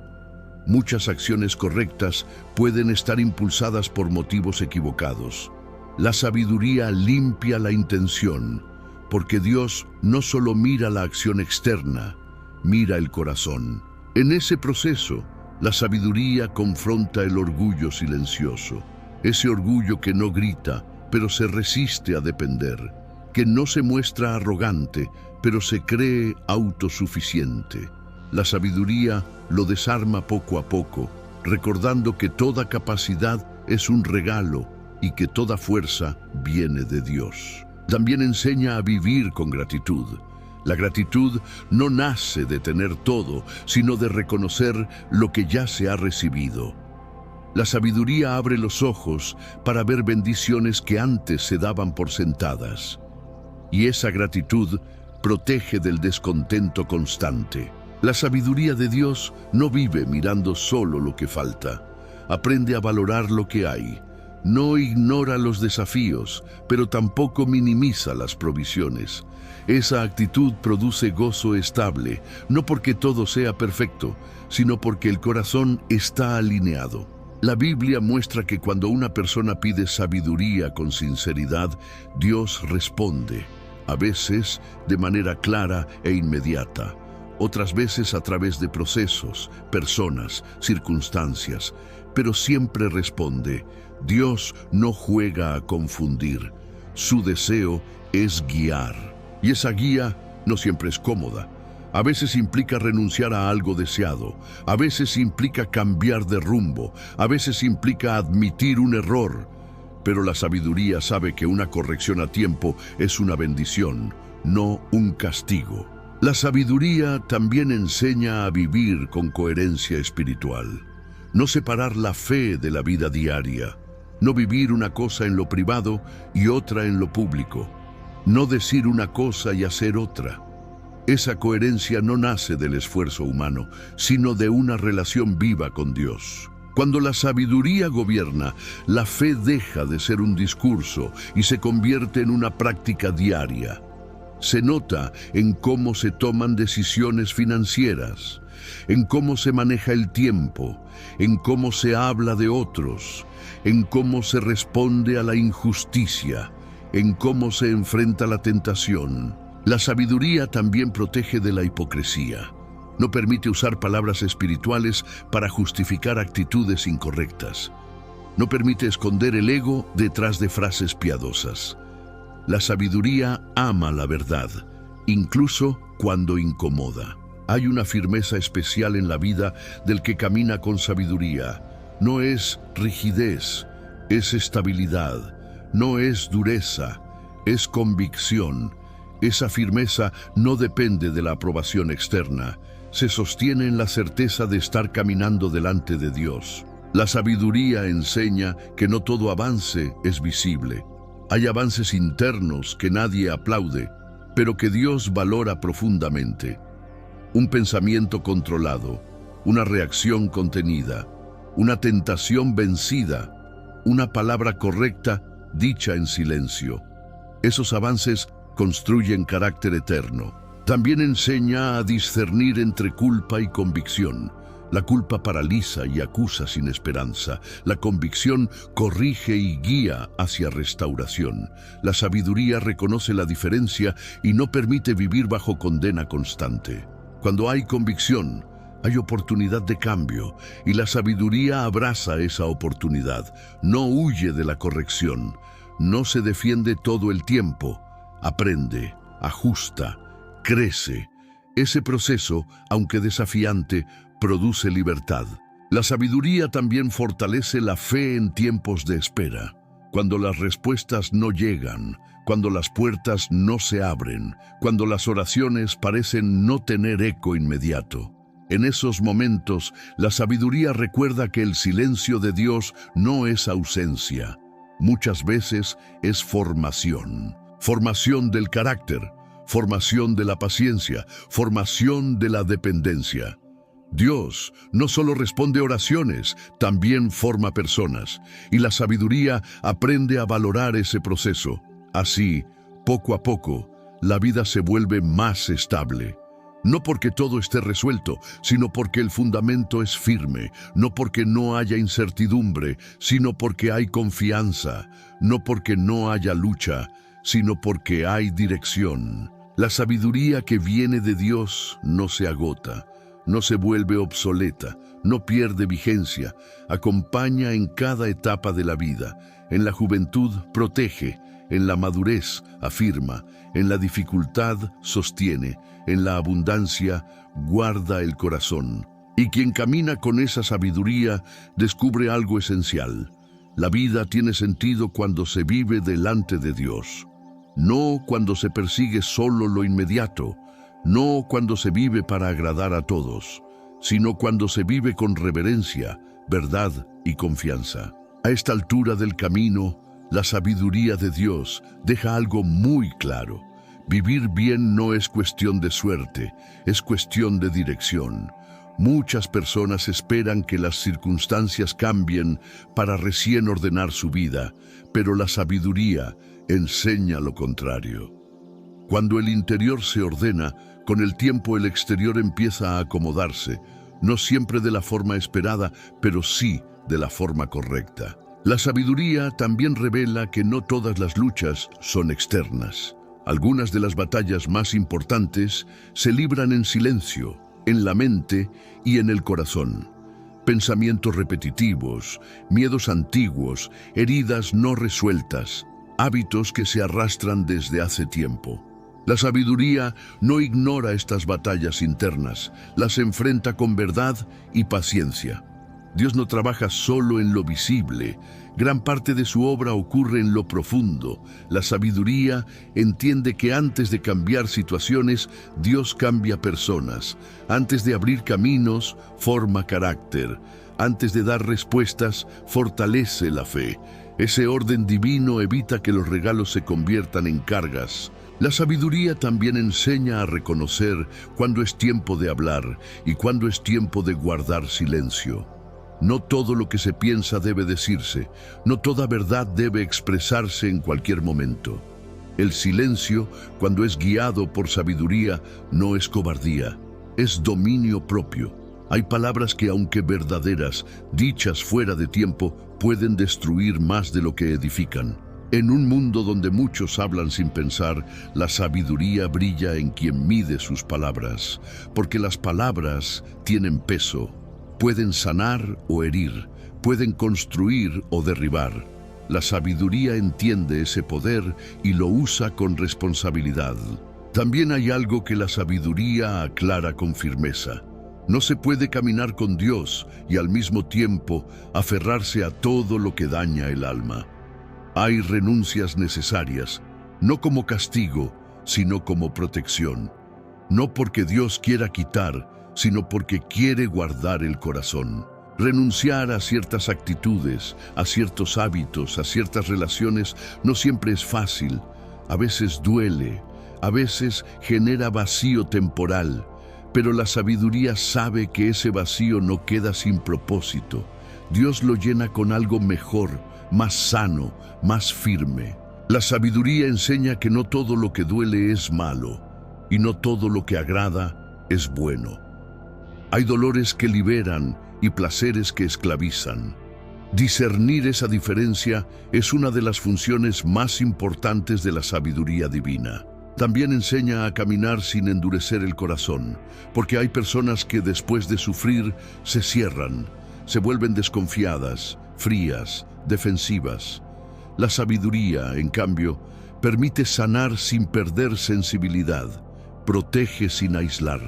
S1: Muchas acciones correctas pueden estar impulsadas por motivos equivocados. La sabiduría limpia la intención, porque Dios no solo mira la acción externa, mira el corazón. En ese proceso, la sabiduría confronta el orgullo silencioso, ese orgullo que no grita, pero se resiste a depender, que no se muestra arrogante, pero se cree autosuficiente. La sabiduría lo desarma poco a poco, recordando que toda capacidad es un regalo y que toda fuerza viene de Dios. También enseña a vivir con gratitud. La gratitud no nace de tener todo, sino de reconocer lo que ya se ha recibido. La sabiduría abre los ojos para ver bendiciones que antes se daban por sentadas. Y esa gratitud protege del descontento constante. La sabiduría de Dios no vive mirando solo lo que falta. Aprende a valorar lo que hay. No ignora los desafíos, pero tampoco minimiza las provisiones. Esa actitud produce gozo estable, no porque todo sea perfecto, sino porque el corazón está alineado. La Biblia muestra que cuando una persona pide sabiduría con sinceridad, Dios responde, a veces de manera clara e inmediata, otras veces a través de procesos, personas, circunstancias, pero siempre responde. Dios no juega a confundir. Su deseo es guiar. Y esa guía no siempre es cómoda. A veces implica renunciar a algo deseado. A veces implica cambiar de rumbo. A veces implica admitir un error. Pero la sabiduría sabe que una corrección a tiempo es una bendición, no un castigo. La sabiduría también enseña a vivir con coherencia espiritual. No separar la fe de la vida diaria. No vivir una cosa en lo privado y otra en lo público. No decir una cosa y hacer otra. Esa coherencia no nace del esfuerzo humano, sino de una relación viva con Dios. Cuando la sabiduría gobierna, la fe deja de ser un discurso y se convierte en una práctica diaria. Se nota en cómo se toman decisiones financieras, en cómo se maneja el tiempo, en cómo se habla de otros, en cómo se responde a la injusticia, en cómo se enfrenta la tentación. La sabiduría también protege de la hipocresía. No permite usar palabras espirituales para justificar actitudes incorrectas. No permite esconder el ego detrás de frases piadosas. La sabiduría ama la verdad, incluso cuando incomoda. Hay una firmeza especial en la vida del que camina con sabiduría. No es rigidez, es estabilidad. No es dureza, es convicción. Esa firmeza no depende de la aprobación externa. Se sostiene en la certeza de estar caminando delante de Dios. La sabiduría enseña que no todo avance es visible. Hay avances internos que nadie aplaude, pero que Dios valora profundamente. Un pensamiento controlado, una reacción contenida, una tentación vencida, una palabra correcta dicha en silencio. Esos avances construyen carácter eterno. También enseña a discernir entre culpa y convicción. La culpa paraliza y acusa sin esperanza. La convicción corrige y guía hacia restauración. La sabiduría reconoce la diferencia y no permite vivir bajo condena constante. Cuando hay convicción, hay oportunidad de cambio, y la sabiduría abraza esa oportunidad. No huye de la corrección, no se defiende todo el tiempo. Aprende, ajusta, crece. Ese proceso, aunque desafiante, produce libertad. La sabiduría también fortalece la fe en tiempos de espera. Cuando las respuestas no llegan, cuando las puertas no se abren, cuando las oraciones parecen no tener eco inmediato. En esos momentos, la sabiduría recuerda que el silencio de Dios no es ausencia. Muchas veces es formación. Formación del carácter, formación de la paciencia, formación de la dependencia. Dios no solo responde oraciones, también forma personas, y la sabiduría aprende a valorar ese proceso. Así, poco a poco, la vida se vuelve más estable. No porque todo esté resuelto, sino porque el fundamento es firme, no porque no haya incertidumbre, sino porque hay confianza, no porque no haya lucha, sino porque hay dirección. La sabiduría que viene de Dios no se agota, no se vuelve obsoleta, no pierde vigencia, acompaña en cada etapa de la vida. En la juventud protege, en la madurez afirma, en la dificultad sostiene, en la abundancia guarda el corazón. Y quien camina con esa sabiduría descubre algo esencial. La vida tiene sentido cuando se vive delante de Dios. No cuando se persigue solo lo inmediato, no cuando se vive para agradar a todos, sino cuando se vive con reverencia, verdad y confianza. A esta altura del camino, la sabiduría de Dios deja algo muy claro. Vivir bien no es cuestión de suerte, es cuestión de dirección. Muchas personas esperan que las circunstancias cambien para recién ordenar su vida, pero la sabiduría enseña lo contrario. Cuando el interior se ordena, con el tiempo el exterior empieza a acomodarse, no siempre de la forma esperada, pero sí de la forma correcta. La sabiduría también revela que no todas las luchas son externas. Algunas de las batallas más importantes se libran en silencio, en la mente y en el corazón. Pensamientos repetitivos, miedos antiguos, heridas no resueltas, hábitos que se arrastran desde hace tiempo. La sabiduría no ignora estas batallas internas, las enfrenta con verdad y paciencia. Dios no trabaja solo en lo visible, gran parte de su obra ocurre en lo profundo. La sabiduría entiende que antes de cambiar situaciones, Dios cambia personas. Antes de abrir caminos, forma carácter. Antes de dar respuestas, fortalece la fe. Ese orden divino evita que los regalos se conviertan en cargas. La sabiduría también enseña a reconocer cuándo es tiempo de hablar y cuándo es tiempo de guardar silencio. No todo lo que se piensa debe decirse, no toda verdad debe expresarse en cualquier momento. El silencio, cuando es guiado por sabiduría, no es cobardía, es dominio propio. Hay palabras que, aunque verdaderas, dichas fuera de tiempo, pueden destruir más de lo que edifican. En un mundo donde muchos hablan sin pensar, la sabiduría brilla en quien mide sus palabras, porque las palabras tienen peso. Pueden sanar o herir, pueden construir o derribar. La sabiduría entiende ese poder y lo usa con responsabilidad. También hay algo que la sabiduría aclara con firmeza. No se puede caminar con Dios y al mismo tiempo aferrarse a todo lo que daña el alma. Hay renuncias necesarias, no como castigo, sino como protección. No porque Dios quiera quitar, sino porque quiere guardar el corazón. Renunciar a ciertas actitudes, a ciertos hábitos, a ciertas relaciones no siempre es fácil. A veces duele, a veces genera vacío temporal, pero la sabiduría sabe que ese vacío no queda sin propósito. Dios lo llena con algo mejor, más sano, más firme. La sabiduría enseña que no todo lo que duele es malo, y no todo lo que agrada es bueno. Hay dolores que liberan y placeres que esclavizan. Discernir esa diferencia es una de las funciones más importantes de la sabiduría divina. También enseña a caminar sin endurecer el corazón, porque hay personas que después de sufrir se cierran, se vuelven desconfiadas, frías, defensivas. La sabiduría, en cambio, permite sanar sin perder sensibilidad, protege sin aislar,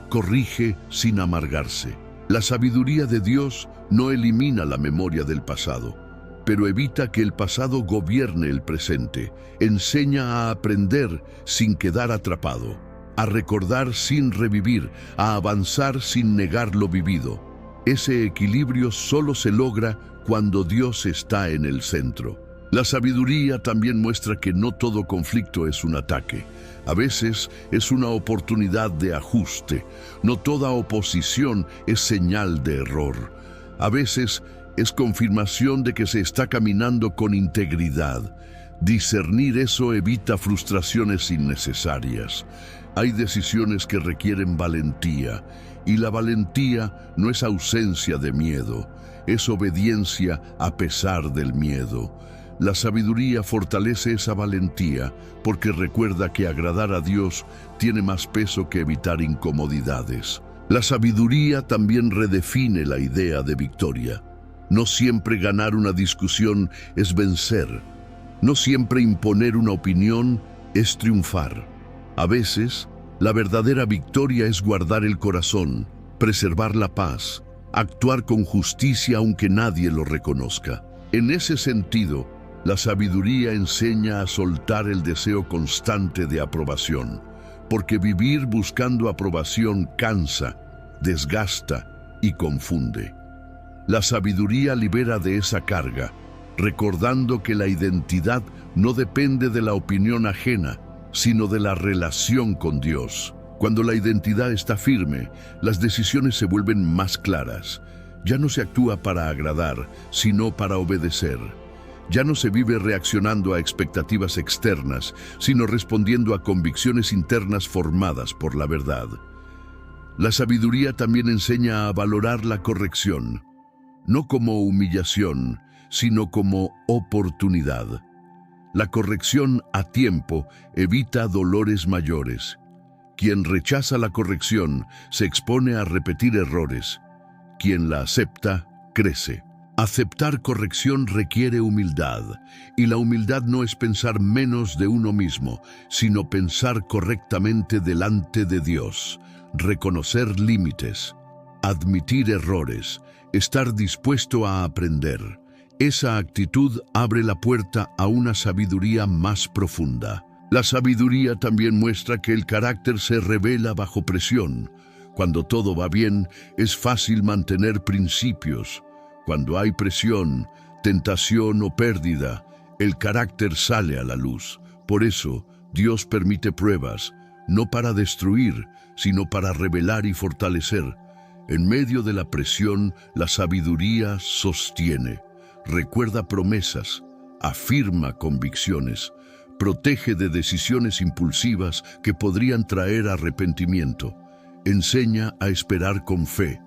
S1: corrige sin amargarse. La sabiduría de Dios no elimina la memoria del pasado, pero evita que el pasado gobierne el presente. Enseña a aprender sin quedar atrapado, a recordar sin revivir, a avanzar sin negar lo vivido. Ese equilibrio solo se logra cuando Dios está en el centro. La sabiduría también muestra que no todo conflicto es un ataque. A veces es una oportunidad de ajuste. No toda oposición es señal de error. A veces es confirmación de que se está caminando con integridad. Discernir eso evita frustraciones innecesarias. Hay decisiones que requieren valentía, y la valentía no es ausencia de miedo, es obediencia a pesar del miedo. La sabiduría fortalece esa valentía porque recuerda que agradar a Dios tiene más peso que evitar incomodidades. La sabiduría también redefine la idea de victoria. No siempre ganar una discusión es vencer. No siempre imponer una opinión es triunfar. A veces, la verdadera victoria es guardar el corazón, preservar la paz, actuar con justicia aunque nadie lo reconozca. En ese sentido, la sabiduría enseña a soltar el deseo constante de aprobación, porque vivir buscando aprobación cansa, desgasta y confunde. La sabiduría libera de esa carga, recordando que la identidad no depende de la opinión ajena, sino de la relación con Dios. Cuando la identidad está firme, las decisiones se vuelven más claras. Ya no se actúa para agradar, sino para obedecer. Ya no se vive reaccionando a expectativas externas, sino respondiendo a convicciones internas formadas por la verdad. La sabiduría también enseña a valorar la corrección, no como humillación, sino como oportunidad. La corrección a tiempo evita dolores mayores. Quien rechaza la corrección se expone a repetir errores. Quien la acepta, crece. Aceptar corrección requiere humildad, y la humildad no es pensar menos de uno mismo, sino pensar correctamente delante de Dios, reconocer límites, admitir errores, estar dispuesto a aprender. Esa actitud abre la puerta a una sabiduría más profunda. La sabiduría también muestra que el carácter se revela bajo presión. Cuando todo va bien, es fácil mantener principios. Cuando hay presión, tentación o pérdida, el carácter sale a la luz. Por eso, Dios permite pruebas, no para destruir, sino para revelar y fortalecer. En medio de la presión, la sabiduría sostiene, recuerda promesas, afirma convicciones, protege de decisiones impulsivas que podrían traer arrepentimiento, enseña a esperar con fe,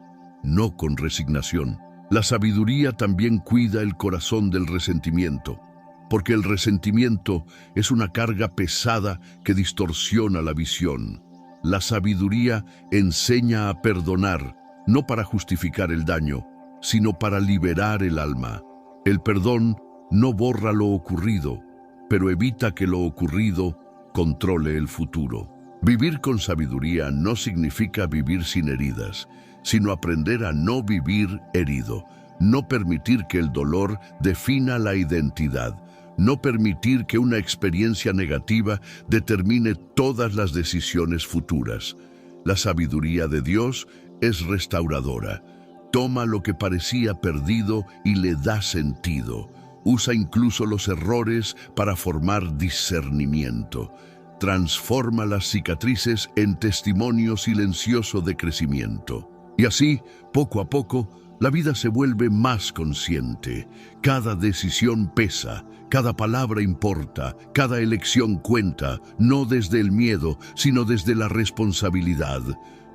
S1: no con resignación. La sabiduría también cuida el corazón del resentimiento, porque el resentimiento es una carga pesada que distorsiona la visión. La sabiduría enseña a perdonar, no para justificar el daño, sino para liberar el alma. El perdón no borra lo ocurrido, pero evita que lo ocurrido controle el futuro. Vivir con sabiduría no significa vivir sin heridas, sino aprender a no vivir herido, no permitir que el dolor defina la identidad, no permitir que una experiencia negativa determine todas las decisiones futuras. La sabiduría de Dios es restauradora. Toma lo que parecía perdido y le da sentido. Usa incluso los errores para formar discernimiento. Transforma las cicatrices en testimonio silencioso de crecimiento. Y así, poco a poco, la vida se vuelve más consciente. Cada decisión pesa, cada palabra importa, cada elección cuenta, no desde el miedo, sino desde la responsabilidad.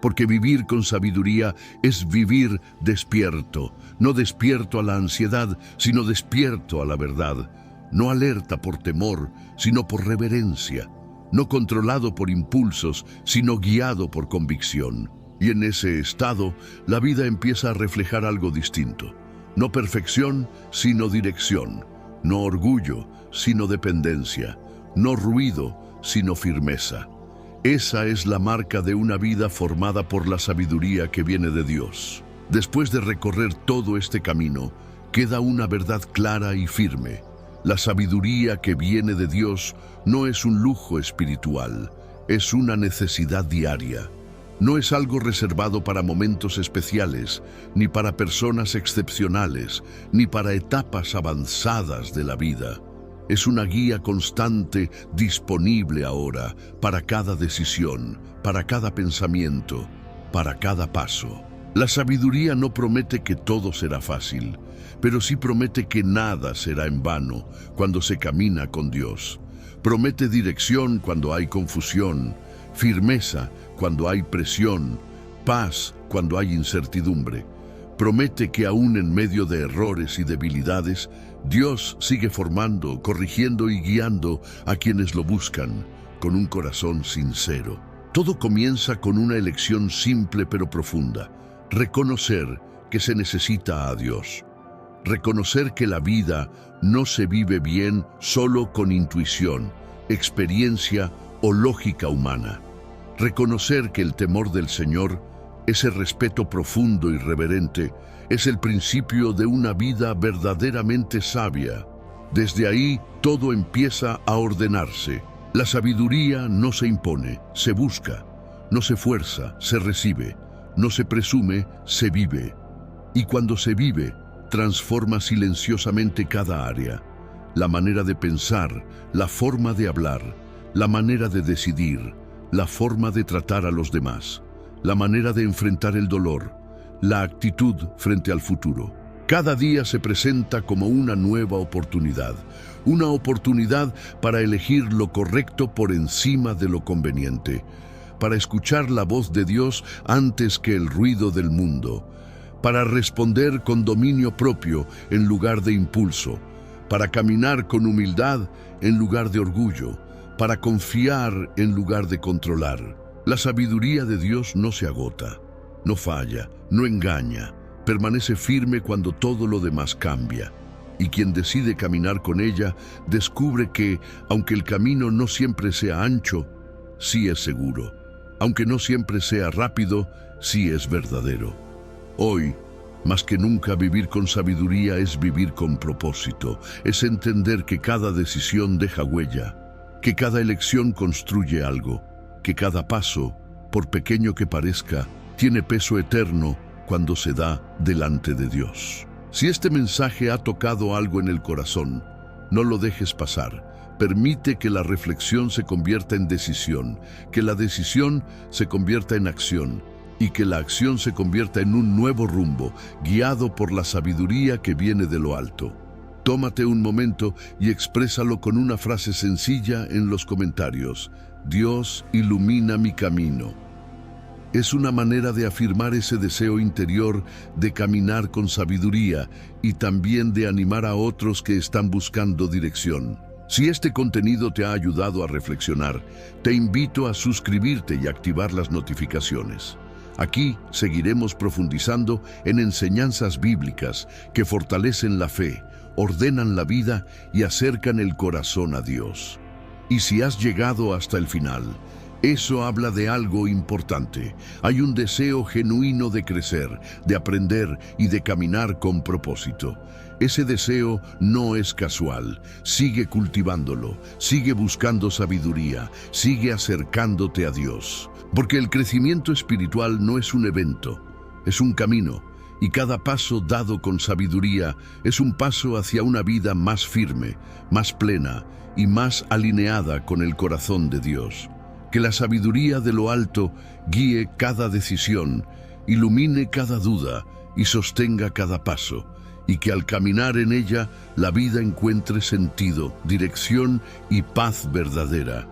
S1: Porque vivir con sabiduría es vivir despierto, no despierto a la ansiedad, sino despierto a la verdad. No alerta por temor, sino por reverencia. No controlado por impulsos, sino guiado por convicción. Y en ese estado, la vida empieza a reflejar algo distinto. No perfección, sino dirección. No orgullo, sino dependencia. No ruido, sino firmeza. Esa es la marca de una vida formada por la sabiduría que viene de Dios. Después de recorrer todo este camino, queda una verdad clara y firme. La sabiduría que viene de Dios no es un lujo espiritual, es una necesidad diaria. No es algo reservado para momentos especiales, ni para personas excepcionales, ni para etapas avanzadas de la vida. Es una guía constante, disponible ahora, para cada decisión, para cada pensamiento, para cada paso. La sabiduría no promete que todo será fácil, pero sí promete que nada será en vano cuando se camina con Dios. Promete dirección cuando hay confusión, firmeza cuando hay presión, paz cuando hay incertidumbre. Promete que aún en medio de errores y debilidades, Dios sigue formando, corrigiendo y guiando a quienes lo buscan con un corazón sincero. Todo comienza con una elección simple pero profunda: reconocer que se necesita a Dios. Reconocer que la vida no se vive bien solo con intuición, experiencia o lógica humana. Reconocer que el temor del Señor, ese respeto profundo y reverente, es el principio de una vida verdaderamente sabia. Desde ahí, todo empieza a ordenarse. La sabiduría no se impone, se busca. No se fuerza, se recibe. No se presume, se vive. Y cuando se vive, transforma silenciosamente cada área. La manera de pensar, la forma de hablar, la manera de decidir, la forma de tratar a los demás, la manera de enfrentar el dolor, la actitud frente al futuro. Cada día se presenta como una nueva oportunidad para elegir lo correcto por encima de lo conveniente, para escuchar la voz de Dios antes que el ruido del mundo, para responder con dominio propio en lugar de impulso, para caminar con humildad en lugar de orgullo, para confiar en lugar de controlar. La sabiduría de Dios no se agota, no falla, no engaña, permanece firme cuando todo lo demás cambia. Y quien decide caminar con ella descubre que, aunque el camino no siempre sea ancho, sí es seguro. Aunque no siempre sea rápido, sí es verdadero. Hoy, más que nunca, vivir con sabiduría es vivir con propósito, es entender que cada decisión deja huella, que cada elección construye algo, que cada paso, por pequeño que parezca, tiene peso eterno cuando se da delante de Dios. Si este mensaje ha tocado algo en el corazón, no lo dejes pasar. Permite que la reflexión se convierta en decisión, que la decisión se convierta en acción y que la acción se convierta en un nuevo rumbo, guiado por la sabiduría que viene de lo alto. Tómate un momento y exprésalo con una frase sencilla en los comentarios. Dios ilumina mi camino. Es una manera de afirmar ese deseo interior de caminar con sabiduría y también de animar a otros que están buscando dirección. Si este contenido te ha ayudado a reflexionar, te invito a suscribirte y activar las notificaciones. Aquí seguiremos profundizando en enseñanzas bíblicas que fortalecen la fe, ordenan la vida y acercan el corazón a Dios. Y si has llegado hasta el final, eso habla de algo importante. Hay un deseo genuino de crecer, de aprender y de caminar con propósito. Ese deseo no es casual. Sigue cultivándolo, sigue buscando sabiduría, sigue acercándote a Dios. Porque el crecimiento espiritual no es un evento, es un camino. y cada paso dado con sabiduría es un paso hacia una vida más firme, más plena y más alineada con el corazón de Dios. Que la sabiduría de lo alto guíe cada decisión, ilumine cada duda y sostenga cada paso, y que al caminar en ella la vida encuentre sentido, dirección y paz verdadera.